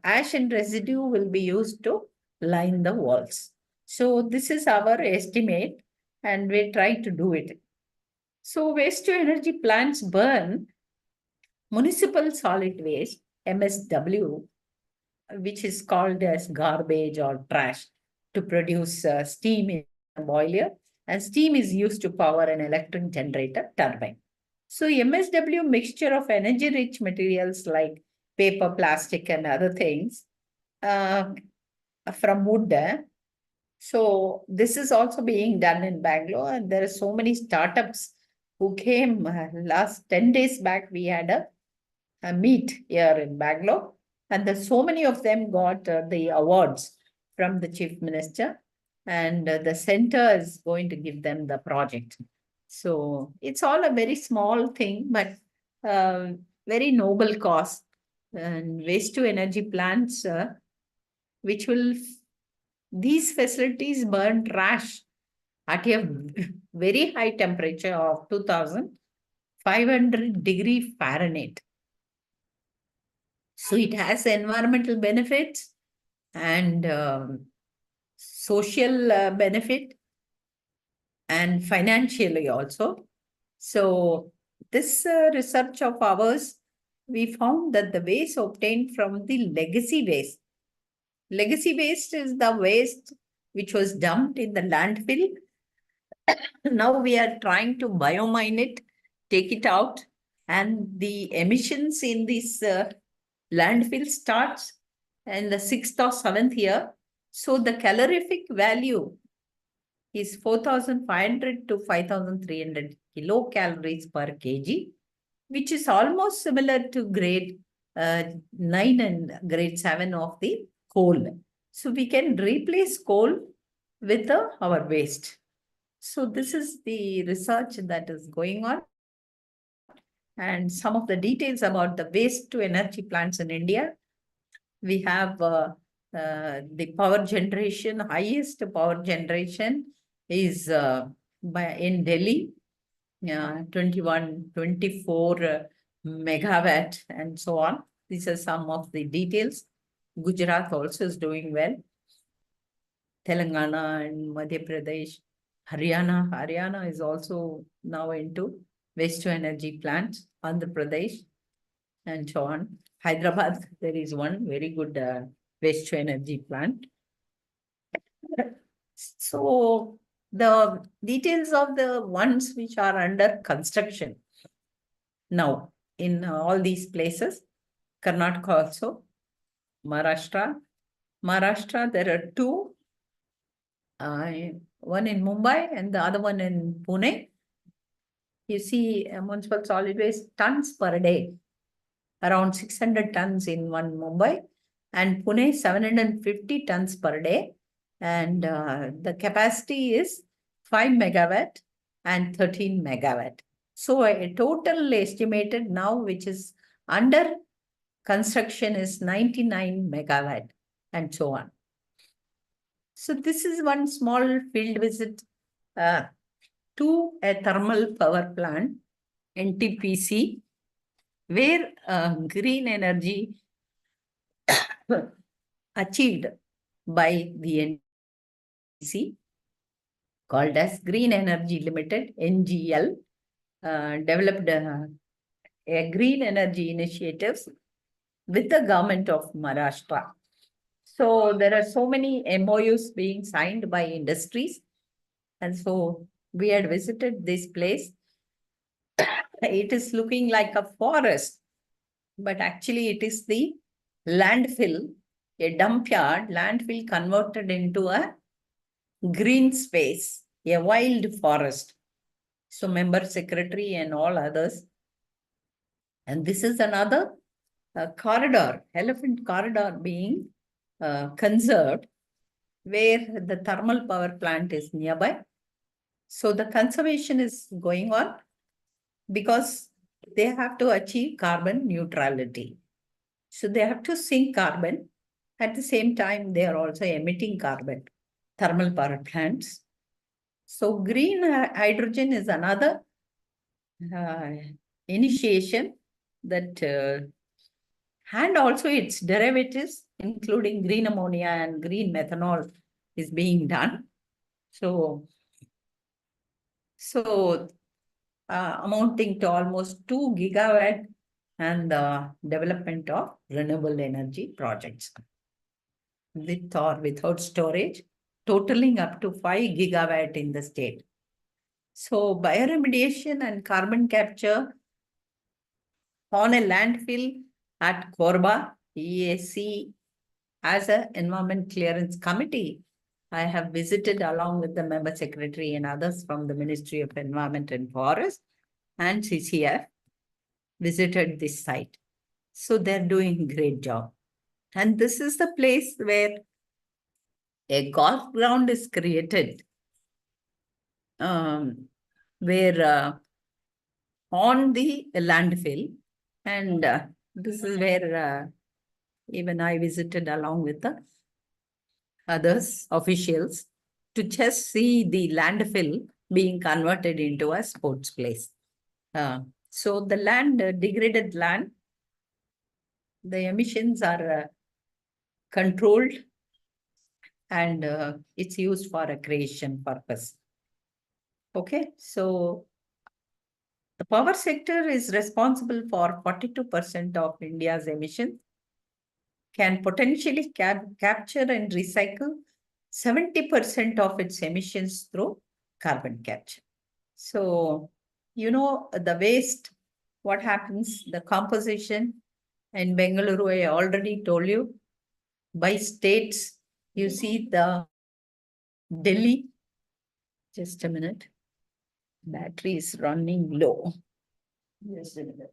ash and residue will be used to line the walls. So this is our estimate, and we try to do it. So waste to energy plants burn municipal solid waste, MSW, which is called as garbage or trash, to produce steam in a boiler, and steam is used to power an electric generator turbine. So MSW mixture of energy-rich materials like paper, plastic, and other things from wood. So this is also being done in Bangalore, and there are so many startups who came last 10 days back. We had a meet here in Bangalore, And so many of them got the awards from the Chief Minister, and the center is going to give them the project. So it's all a very small thing, but very noble cause. And waste to energy plants, which will, these facilities burn trash at a very high temperature of 2500 degree Fahrenheit. So it has environmental benefits and social benefit and financially also. So this research of ours, we found that the waste obtained from the legacy waste is the waste which was dumped in the landfill. Now we are trying to biomine it, take it out, and the emissions in this landfill starts in the 6th or 7th year. So the calorific value is 4,500 to 5,300 kilocalories per kg, which is almost similar to grade 9 and grade 7 of the coal. So we can replace coal with our waste. So this is the research that is going on. And some of the details about the waste to energy plants in India. We have the power generation, highest power generation is in Delhi, 21, 24 megawatt and so on. These are some of the details. Gujarat also is doing well. Telangana and Madhya Pradesh, Haryana is also now into waste to energy plants, Andhra Pradesh and so on. Hyderabad, there is one very good waste to energy plant. So the details of the ones which are under construction now in all these places, Karnataka also, Maharashtra, there are two, one in Mumbai and the other one in Pune. You see municipal solid waste tons per day, around 600 tons in one Mumbai, and Pune 750 tons per day. And the capacity is 5 megawatt and 13 megawatt. So a total estimated now, which is under construction, is 99 megawatt and so on. So this is one small field visit to a thermal power plant, NTPC, where green energy achieved by the NTPC, called as Green Energy Limited, NGL, developed a green energy initiatives with the government of Maharashtra. So there are so many MOUs being signed by industries. And so we had visited this place. It is looking like a forest, but actually it is the landfill, a dump yard, landfill converted into a green space, a wild forest. So member secretary and all others. And this is another corridor, elephant corridor being conserved, where the thermal power plant is nearby. So the conservation is going on because they have to achieve carbon neutrality. So they have to sink carbon. At the same time, they are also emitting carbon, thermal power plants. So green hydrogen is another initiation that, and also its derivatives, including green ammonia and green methanol, is being done. So amounting to almost 2 gigawatt and the development of renewable energy projects with or without storage, totaling up to 5 gigawatt in the state. So bioremediation and carbon capture on a landfill at Korba, EAC, as an environment clearance committee, I have visited along with the member secretary and others from the Ministry of Environment and Forest and CCF, visited this site. So they're doing a great job. And this is the place where a golf ground is created, where on the landfill. And this is where even I visited along with the others, officials, to just see the landfill being converted into a sports place. So the land, degraded land, the emissions are controlled, and it's used for recreation purpose. Okay, so the power sector is responsible for 42% of India's emissions, can potentially capture and recycle 70% of its emissions through carbon capture. So, the waste, what happens, the composition in Bengaluru, I already told you, by states, you see the Delhi, just a minute, battery is running low. Just a minute.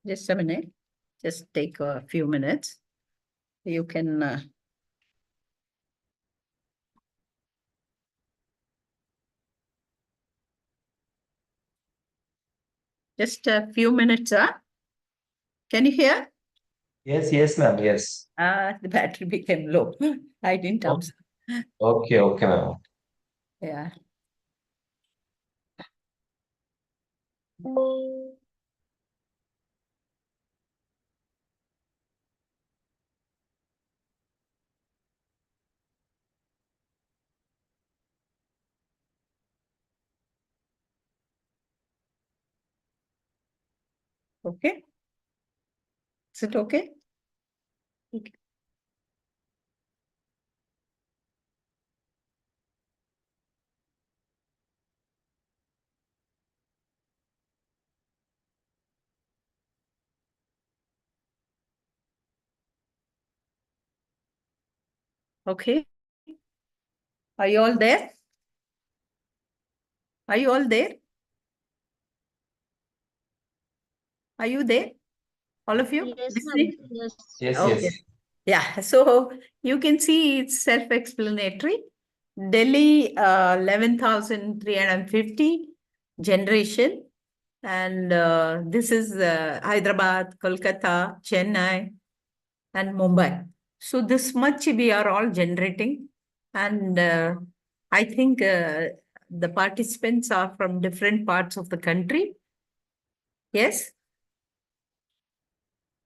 Just a minute, just take a few minutes. You can just a few minutes, Can you hear? Yes, ma'am. Yes. The battery became low. I didn't Oh. observe. Okay, ma'am. Yeah. Okay. Is it okay? Okay. Okay. Are you all there? Are you all there? Are you there? All of you? Yes, Listening? yes. Yes, Okay. yes. Yeah, so you can see it's self-explanatory. Delhi, 11,350 generation. And this is Hyderabad, Kolkata, Chennai, and Mumbai. So this much we are all generating. And I think the participants are from different parts of the country. Yes?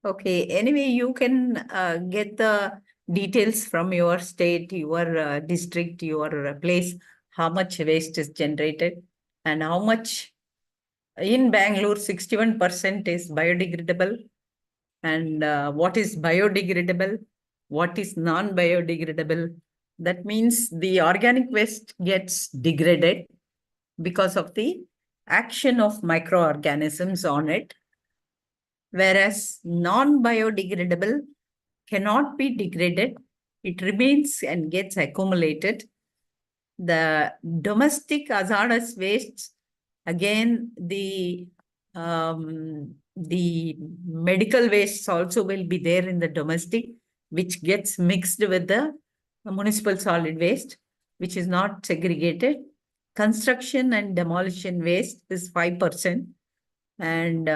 Okay, anyway, you can get the details from your state, your district, your place, how much waste is generated and how much. In Bangalore, 61% is biodegradable. And what is biodegradable? What is non-biodegradable? That means the organic waste gets degraded because of the action of microorganisms on it, whereas non-biodegradable cannot be degraded. It remains and gets accumulated. The domestic hazardous wastes, again, the medical wastes also will be there in the domestic, which gets mixed with the municipal solid waste, which is not segregated. Construction and demolition waste is 5%. And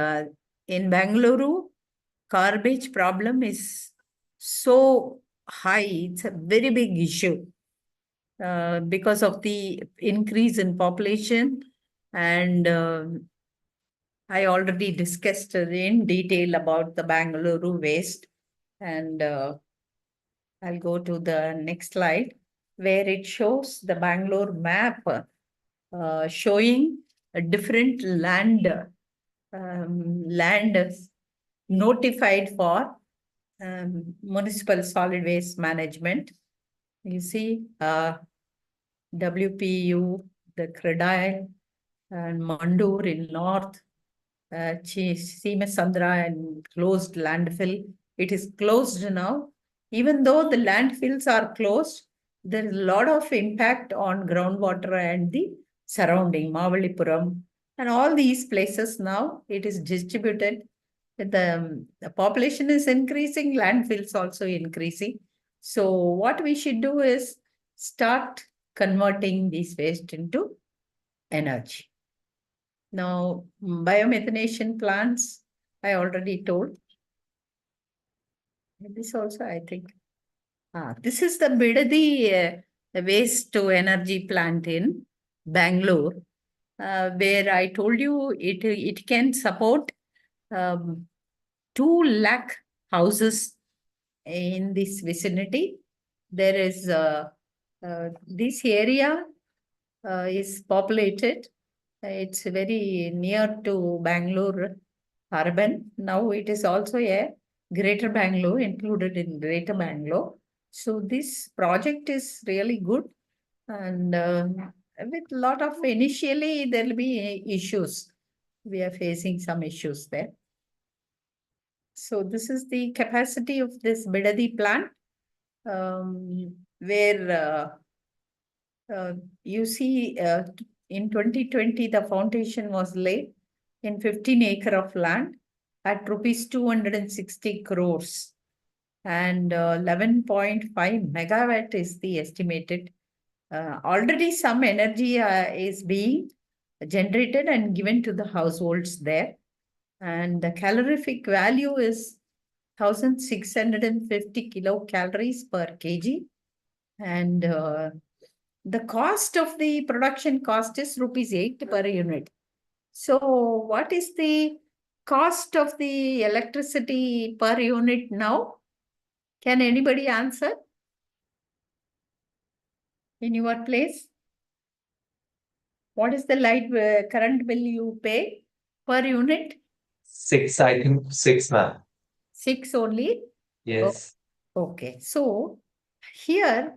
in Bangalore, garbage problem is so high. It's a very big issue because of the increase in population. And I already discussed in detail about the Bangalore waste. And I'll go to the next slide where it shows the Bangalore map showing a different land notified for municipal solid waste management. You see WPU, the Credile, and Mandur in north, Seemasandra and closed landfill. It is closed now. Even though the landfills are closed, there is a lot of impact on groundwater and the surrounding Mavalipuram, and all these places now it is distributed. The population is increasing, landfills also increasing. So what we should do is start converting these waste into energy. Now, biomethanation plants, I already told. This also, I think. This is the Bidadi waste to energy plant in Bangalore, where I told you it can support 2 lakh houses in this vicinity. There is this area is populated. It's very near to Bangalore urban. Now it is also a Greater Bangalore, included in Greater Bangalore. So this project is really good, and with a lot of initially there will be issues. We are facing some issues there. So this is the capacity of this Bidadi plant, where you see in 2020 the foundation was laid in 15 acre of land at rupees 260 crores, and 11.5 megawatt is the estimated. Already some energy is being generated and given to the households there, and the calorific value is 1650 kilocalories per kg, and the cost of the production cost is rupees 8 per unit. So what is the cost of the electricity per unit now? Can anybody answer? In your place? What is the light current bill you pay per unit? 6, I think 6, ma'am. 6 only? Yes. Okay. So here,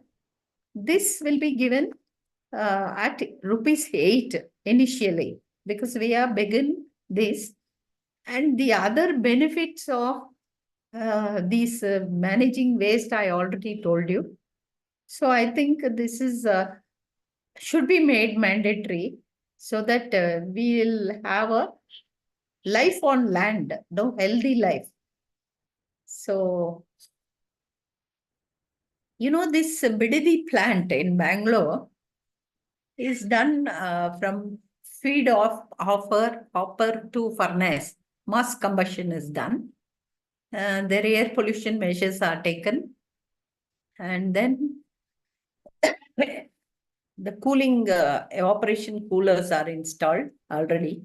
this will be given at rupees 8 initially, because we are begin this. And the other benefits of these managing waste, I already told you. So I think this is should be made mandatory, so that we will have a life on land, no, healthy life. So, you know, this Bidadi plant in Bangalore is done from feed of hopper to furnace. Mass combustion is done. Their air pollution measures are taken. And then the cooling evaporation coolers are installed already.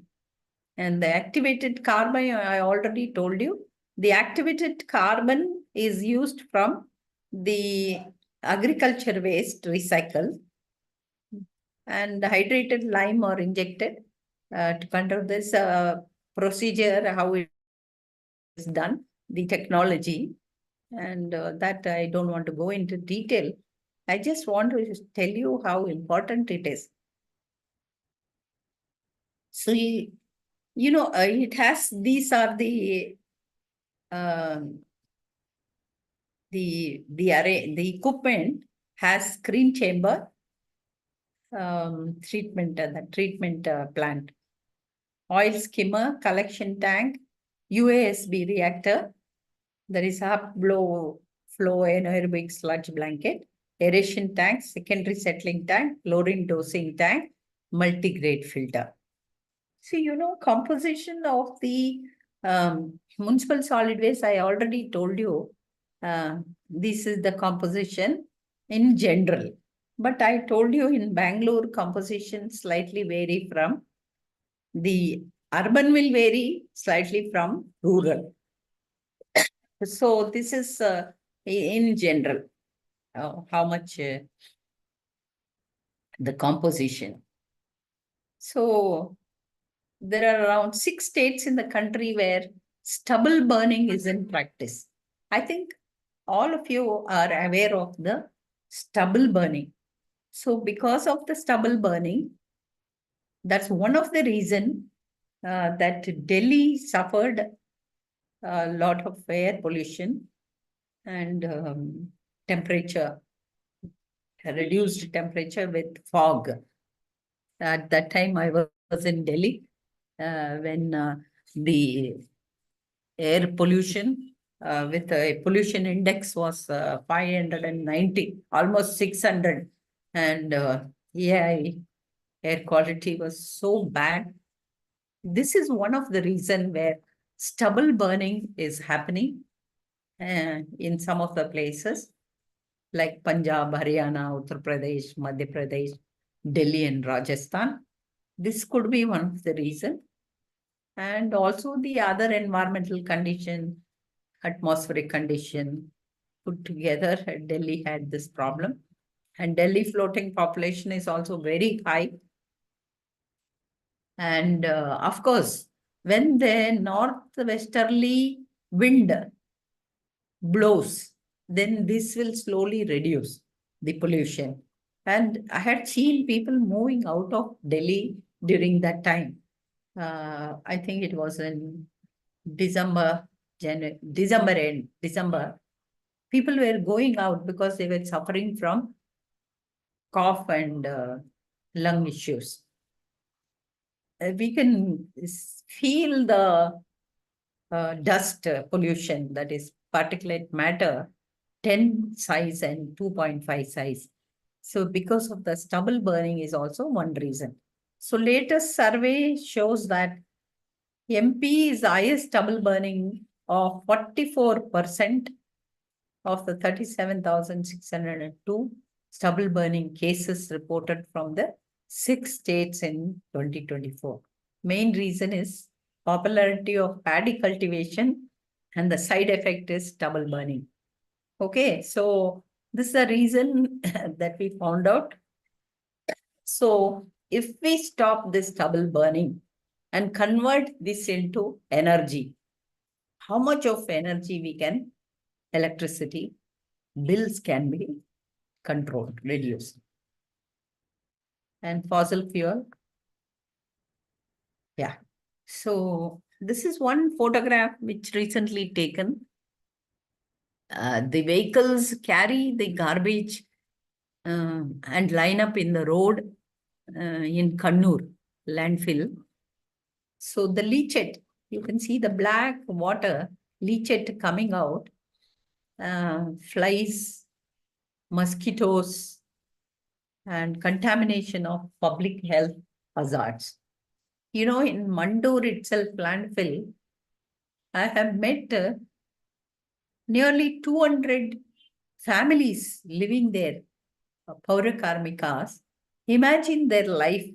And the activated carbon, I already told you. The activated carbon is used from the agriculture waste recycled, and hydrated lime are injected to control this procedure, how it is done, the technology, and that I don't want to go into detail. I just want to tell you how important it is. So, you know, it has, these are the array, the equipment has screen chamber, the treatment plant, oil skimmer, collection tank, UASB reactor. There is up blow flow anaerobic sludge blanket, aeration tank, secondary settling tank, chlorine dosing tank, multi-grade filter. So, you know, composition of the municipal solid waste, I already told you, this is the composition in general. But I told you in Bangalore, composition slightly vary from the urban will vary slightly from rural. So this is in general, how much the composition. So there are around 6 states in the country where stubble burning is in practice. I think all of you are aware of the stubble burning. So because of the stubble burning, that's one of the reasons that Delhi suffered a lot of air pollution and temperature, reduced temperature with fog. At that time, I was in Delhi when the air pollution with a pollution index was 590, almost 600. And air quality was so bad. This is one of the reasons where stubble burning is happening in some of the places like Punjab, Haryana, Uttar Pradesh, Madhya Pradesh, Delhi and Rajasthan. This could be one of the reasons. And also the other environmental condition, atmospheric condition put together, Delhi had this problem. And Delhi floating population is also very high. And of course, when the northwesterly wind blows, then this will slowly reduce the pollution. And I had seen people moving out of Delhi during that time. I think it was in December end, December. People were going out because they were suffering from cough and lung issues. We can feel the dust pollution, that is particulate matter, 10 size and 2.5 size. So because of the stubble burning is also one reason. So latest survey shows that MP is the highest stubble burning of 44% of the 37,602 stubble burning cases reported from the 6 states in 2024. Main reason is popularity of paddy cultivation and the side effect is stubble burning. Okay, so this is the reason that we found out. So if we stop this stubble burning and convert this into energy, how much of energy we can, electricity, bills can be controlled, reduced. And fossil fuel. Yeah. So this is one photograph which recently taken. The vehicles carry the garbage and line up in the road in Kannur landfill. So the leachate, you can see the black water leachate coming out, flies, mosquitoes, and contamination of public health hazards. You know, in Mandur itself, landfill, I have met nearly 200 families living there, Paura Karmikas. Imagine their life.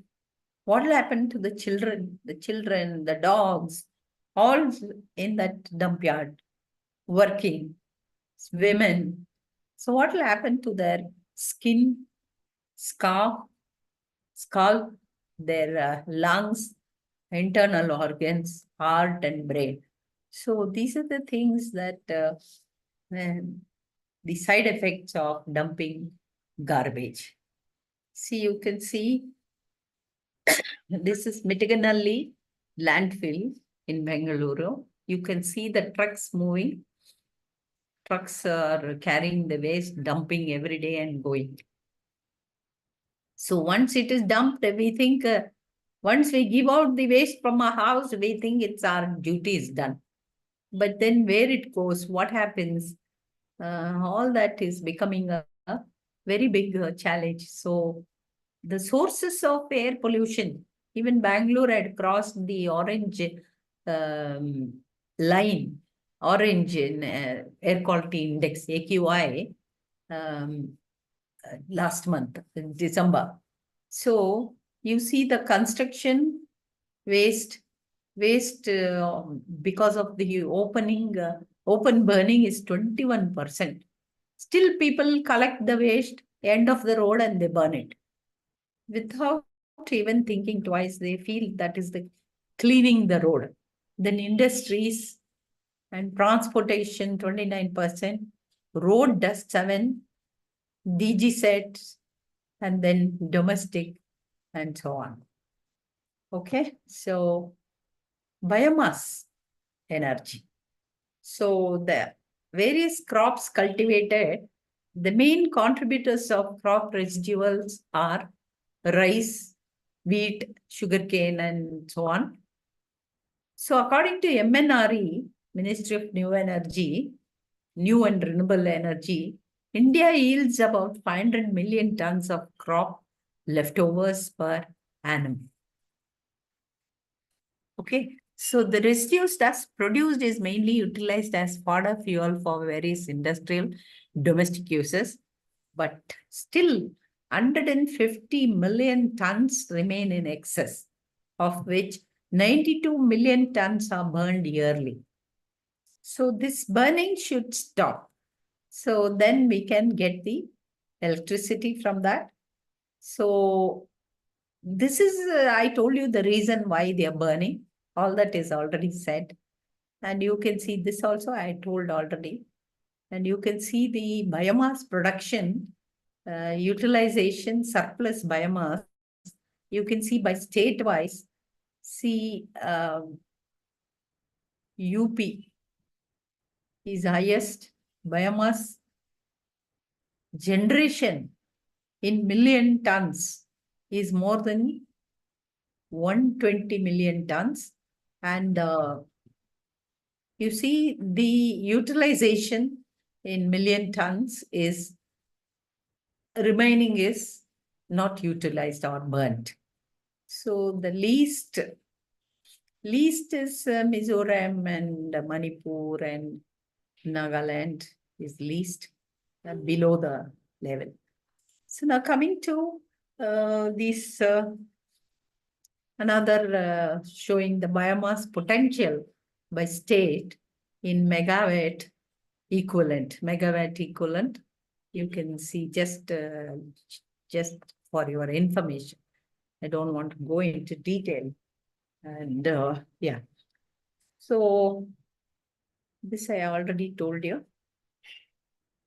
What will happen to the children, the dogs, all in that dump yard, working, women. So what will happen to their skin, scalp, their lungs, internal organs, heart and brain? So these are the things that the side effects of dumping garbage. See, you can see this is Mitiganalli landfill in Bengaluru. You can see the trucks moving. Trucks are carrying the waste, dumping every day and going. So once it is dumped, we think, once we give out the waste from our house, we think it's our duty is done. But then where it goes, what happens, all that is becoming a very big challenge. So the sources of air pollution, even Bangalore had crossed the orange line, orange in air quality index, AQI, last month, in December. So you see the construction waste because of the open burning is 21%. Still people collect the waste, end of the road and they burn it. Without even thinking twice, they feel that is the cleaning the road. Then industries and transportation, 29%, road dust 7%, DG sets, and then domestic and so on. Okay, so biomass energy. So the various crops cultivated, the main contributors of crop residuals are rice, wheat, sugarcane, and so on. So according to MNRE, Ministry of New Energy, New and Renewable Energy, India yields about 500 million tons of crop leftovers per annum. Okay, so the residues thus produced is mainly utilized as fodder fuel for various industrial domestic uses, but still 150 million tons remain in excess, of which 92 million tons are burned yearly. So this burning should stop. So then we can get the electricity from that. So this is, I told you the reason why they are burning. All that is already said. And you can see this also I told already. And you can see the biomass production, utilization, surplus biomass. You can see by state-wise, see UP is highest biomass generation in million tons is more than 120 million tons. And you see the utilization in million tons is remaining is not utilized or burnt. So the least is Mizoram and Manipur and Nagaland is least below the level. So now coming to this another showing the biomass potential by state in megawatt equivalent. You can see just for your information. I don't want to go into detail. And yeah. So this I already told you.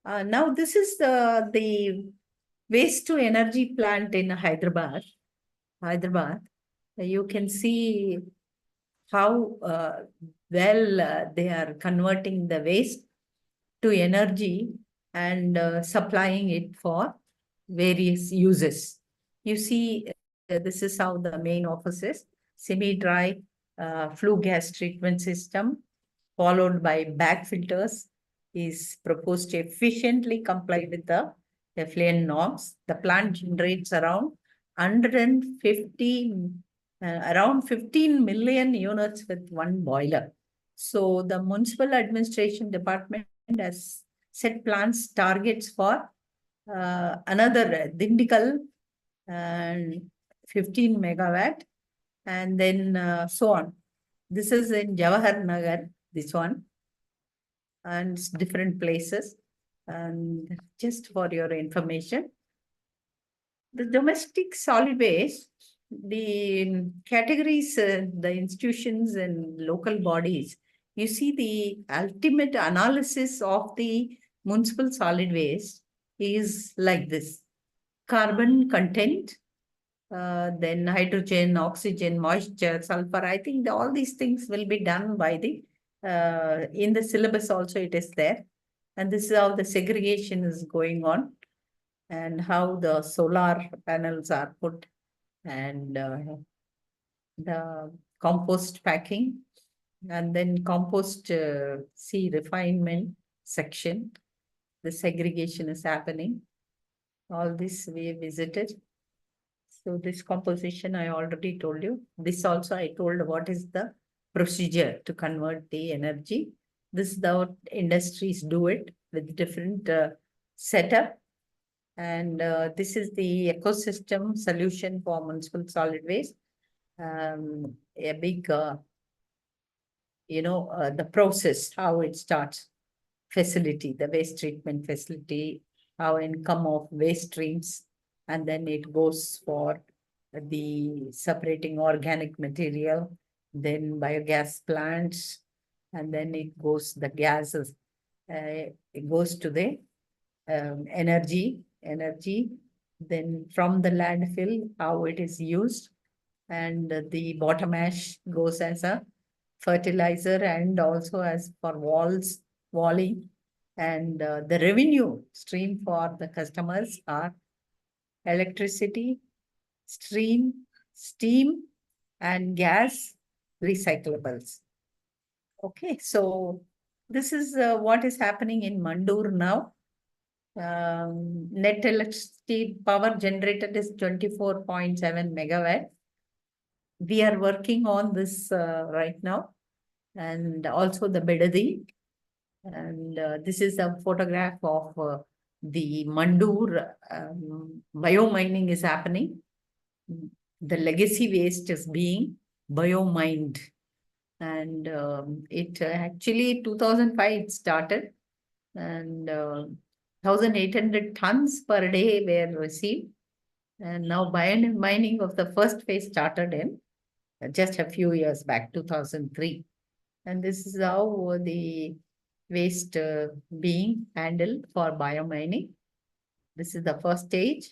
Now this is the waste to energy plant in Hyderabad. You can see how well they are converting the waste to energy and supplying it for various uses. You see, this is how the main office is. Semi-dry flue gas treatment system, followed by bag filters, is proposed to efficiently comply with the effluent norms. The plant generates around 15 million units with one boiler. So the municipal administration department has set plans targets for another Dindigul and 15 megawatt, and then so on. This is in Jawahar Nagar, this one, and different places. And just for your information, the domestic solid waste, the categories, the institutions and local bodies, you see the ultimate analysis of the municipal solid waste is like this: carbon content, then hydrogen, oxygen, moisture, sulfur. I think all these things will be done by the, in the syllabus also it is there. And this is how the segregation is going on and how the solar panels are put, and the compost packing, and then compost refinement section. The segregation is happening. All this we visited. So this composition I already told you. This also I told what is the procedure to convert the energy. This is how industries do it with different setup. And this is the ecosystem solution for municipal solid waste. A big, the process, how it starts, facility, the waste treatment facility, how income of waste streams, and then it goes for the separating organic material, then biogas plants, and then it goes, the gases, it goes to the energy, then from the landfill, how it is used, and the bottom ash goes as a fertilizer and also as for walling, and the revenue stream for the customers are electricity, stream, steam and gas recyclables. Okay, so this is what is happening in Mandur now. Net electricity power generated is 24.7 megawatt. We are working on this right now, and also the Bedadi. And this is a photograph of the Mandur biomining is happening. The legacy waste is being biomined. And it actually 2005 it started, and 1,800 tons per day were received. And now biomining of the first phase started in just a few years back, 2003. And this is how the waste being handled for biomining. This is the first stage.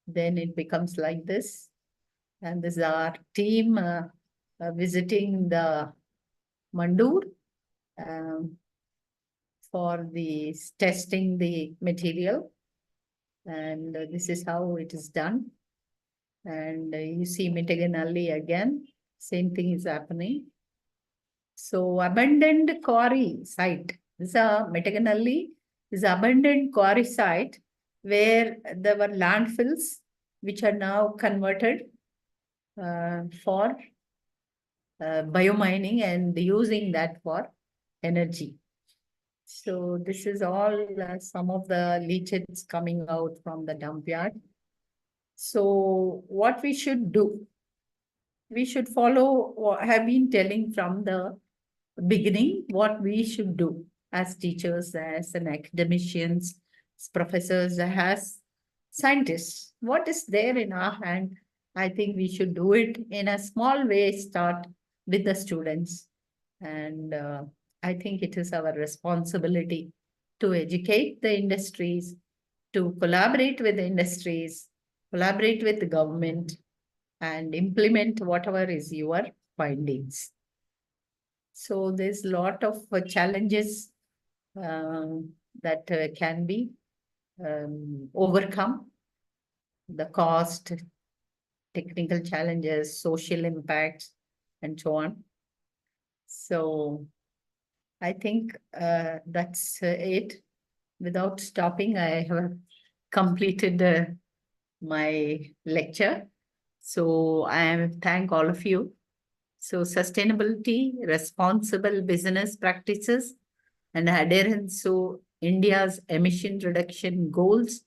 Then it becomes like this. And this is our team visiting the Mandur for the testing the material. And this is how it is done. And you see Mitaganalli again, same thing is happening. So abandoned quarry site. This is a Mitaganalli is abandoned quarry site where there were landfills which are now converted for biomining and using that for energy. So this is all some of the leachates coming out from the dump yard. So what we should do, we should follow what I have been telling from the beginning, what we should do as teachers, as an academicians, as professors, as scientists. What is there in our hand? I think we should do it in a small way, start with the students. And I think it is our responsibility to educate the industries, to collaborate with the industries, collaborate with the government, and implement whatever is your findings. So there's a lot of challenges that can be overcome. The cost, technical challenges, social impacts, and so on. So I think that's it. Without stopping, I have completed my lecture. So I thank all of you. So sustainability, responsible business practices, and adherence to India's emission reduction goals,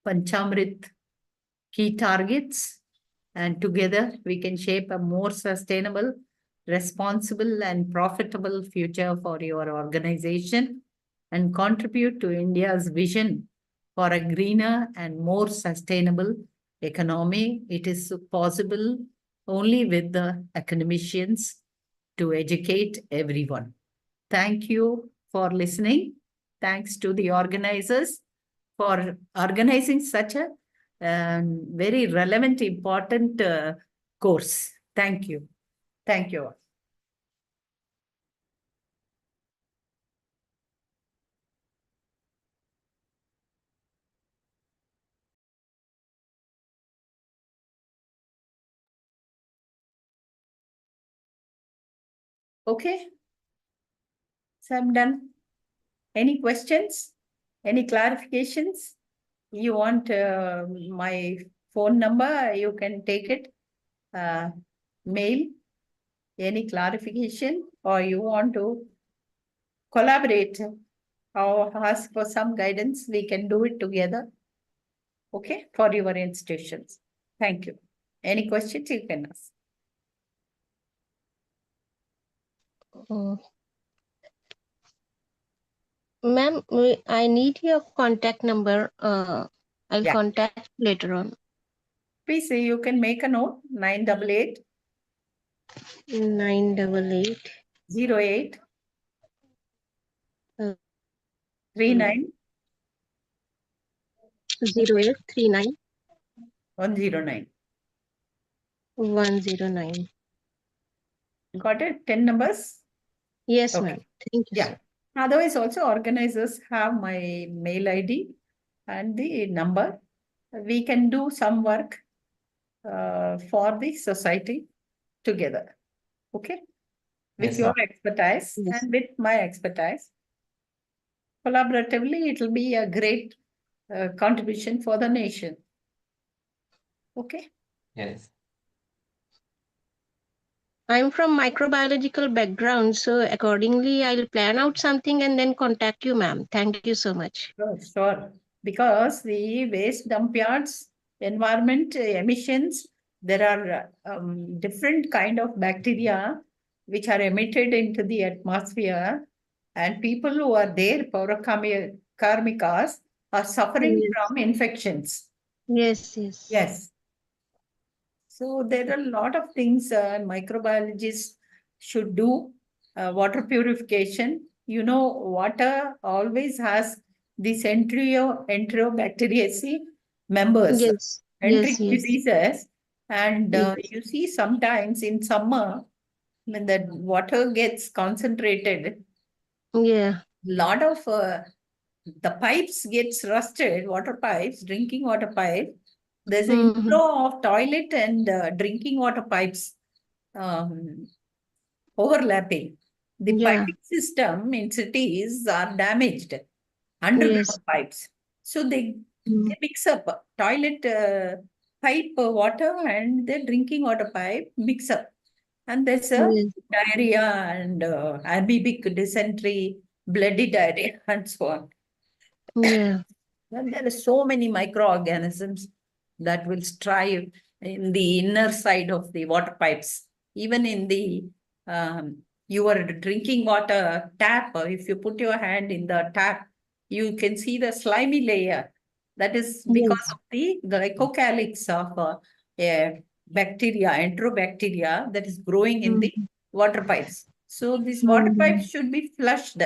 Panchamrit key targets, and together we can shape a more sustainable, responsible, and profitable future for your organization and contribute to India's vision for a greener and more sustainable economy. It is possible only with the academicians to educate everyone. Thank you for listening. Thanks to the organizers for organizing such a very relevant, important course. Thank you. Thank you all. Okay. So I'm done. Any questions? Any clarifications? You want my phone number? You can take it. Mail. Any clarification? Or you want to collaborate or ask for some guidance? We can do it together. Okay, for your institutions. Thank you. Any questions you can ask? Ma'am, I need your contact number. I'll contact later on. Please, you can make a note. 988 988 08 39 0839 109. 109. Got it? 10 numbers? Yes, Okay. ma'am. Thank you, Yeah. sir. Otherwise, also organizers have my mail ID and the number. We can do some work for the society together. Okay? With Yes, your ma'am. expertise Yes. and with my expertise. Collaboratively, it will be a great contribution for the nation. Okay? Yes. I'm from microbiological background, so accordingly, I'll plan out something and then contact you, ma'am. Thank you so much. Sure. Because the waste dump yards, environment emissions, there are different kind of bacteria which are emitted into the atmosphere, and people who are there, karmikas, are suffering Yes. from infections. Yes, yes. Yes. So there are a lot of things microbiologists should do. Water purification. You know, water always has these enterobacteriaceae members, Yes, enteric yes, yes, diseases. And yes. you see sometimes in summer, when the water gets concentrated, Yeah. lot of the pipes gets rusted, water pipes, drinking water pipe. There's an Mhm. inflow of toilet and drinking water pipes um, overlapping. The Yeah. piping system in cities are damaged, Yes. underground pipes. So they Mm. mix up toilet pipe water and the drinking water pipe mix up. And there's a Yes. diarrhea and amoebic dysentery, bloody diarrhea, and so on. Yeah. And there are so many microorganisms that will strive in the inner side of the water pipes, even in the your drinking water tap. If you put your hand in the tap, you can see the slimy layer. That is because Yes. of the glycocalyx of bacteria, enterobacteria that is growing in the Mhm. water pipes. So these water Mhm. pipes should be flushed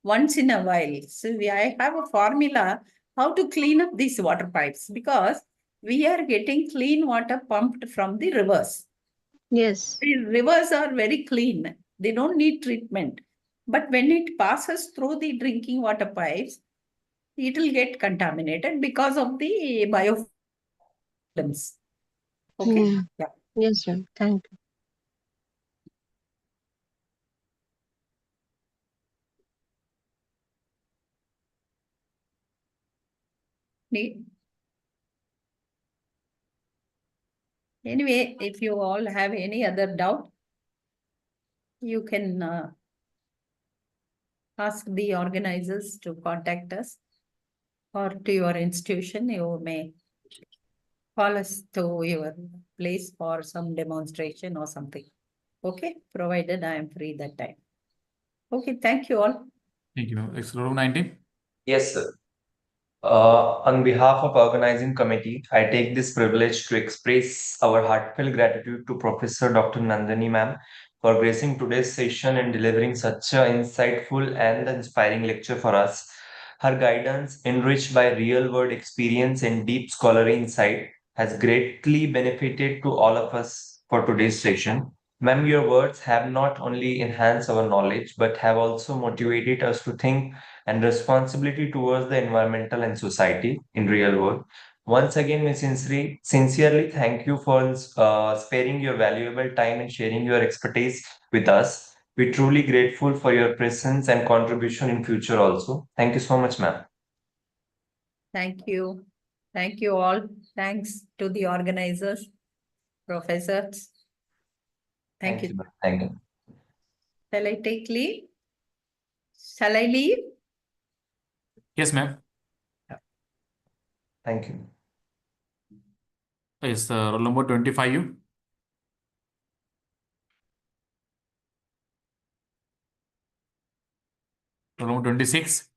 once in a while. So I have a formula how to clean up these water pipes, because we are getting clean water pumped from the rivers. Yes. The rivers are very clean. They don't need treatment. But when it passes through the drinking water pipes, it will get contaminated because of the biofilms. Okay? Mm. Yeah. Yes, ma'am. Thank you. Anyway, if you all have any other doubt, you can ask the organizers to contact us, or to your institution. You may call us to your place for some demonstration or something. Okay, provided I am free that time. Okay, thank you all. Thank you. It's room 19. Yes, sir. On behalf of organizing committee, I take this privilege to express our heartfelt gratitude to Professor Dr. Nandini ma'am for gracing today's session and delivering such an insightful and inspiring lecture for us. Her guidance, enriched by real-world experience and deep scholarly insight, has greatly benefited to all of us for today's session. Ma'am, your words have not only enhanced our knowledge but have also motivated us to think and responsibility towards the environmental and society in real world. Once again, we sincerely thank you for sparing your valuable time and sharing your expertise with us. We're truly grateful for your presence and contribution in future also. Thank you so much, ma'am. Thank you. Thank you all. Thanks to the organizers, professors. Thank you. ma'am. Thank you. Shall I take leave? Shall I leave? Yes, ma'am. Thank you. Is roll number 25 you? Roll number 26?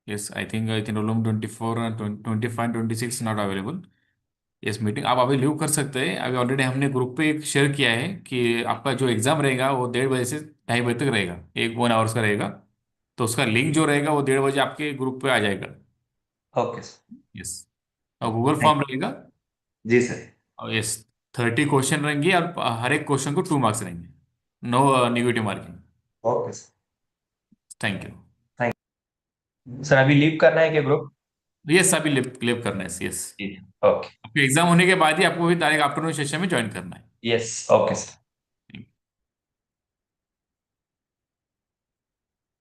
Yes, I think roll number 24 and 25 26 not available. Yes meeting आप अभी leave कर सकते हैं। अभी already हमने group पे एक share किया है कि आपका जो एग्जाम रहेगा वो 1:30 से 2:30 तक रहेगा, 1 आवर्स का रहेगा। तो उसका लिंक जो रहेगा वो 1:30 आपके ग्रुप पे आ जाएगा। ओके यस, और गूगल Thank फॉर्म रहेगा। जी सर। और यस, 30 क्वेश्चन रहेंगे और हर एक क्वेश्चन को 2 मार्क्स रहेंगे, no negative marking. Okay sir. Thank you. Sir अभी लीव करना है क्या ग्रुप? यस, अभी लिव करना है, यस। ओके। आपके एग्जाम होने के बाद ही आपको भी डायरेक्ट आफ्टरनून सेशन में ज्वाइन करना है। Yes, okay sir.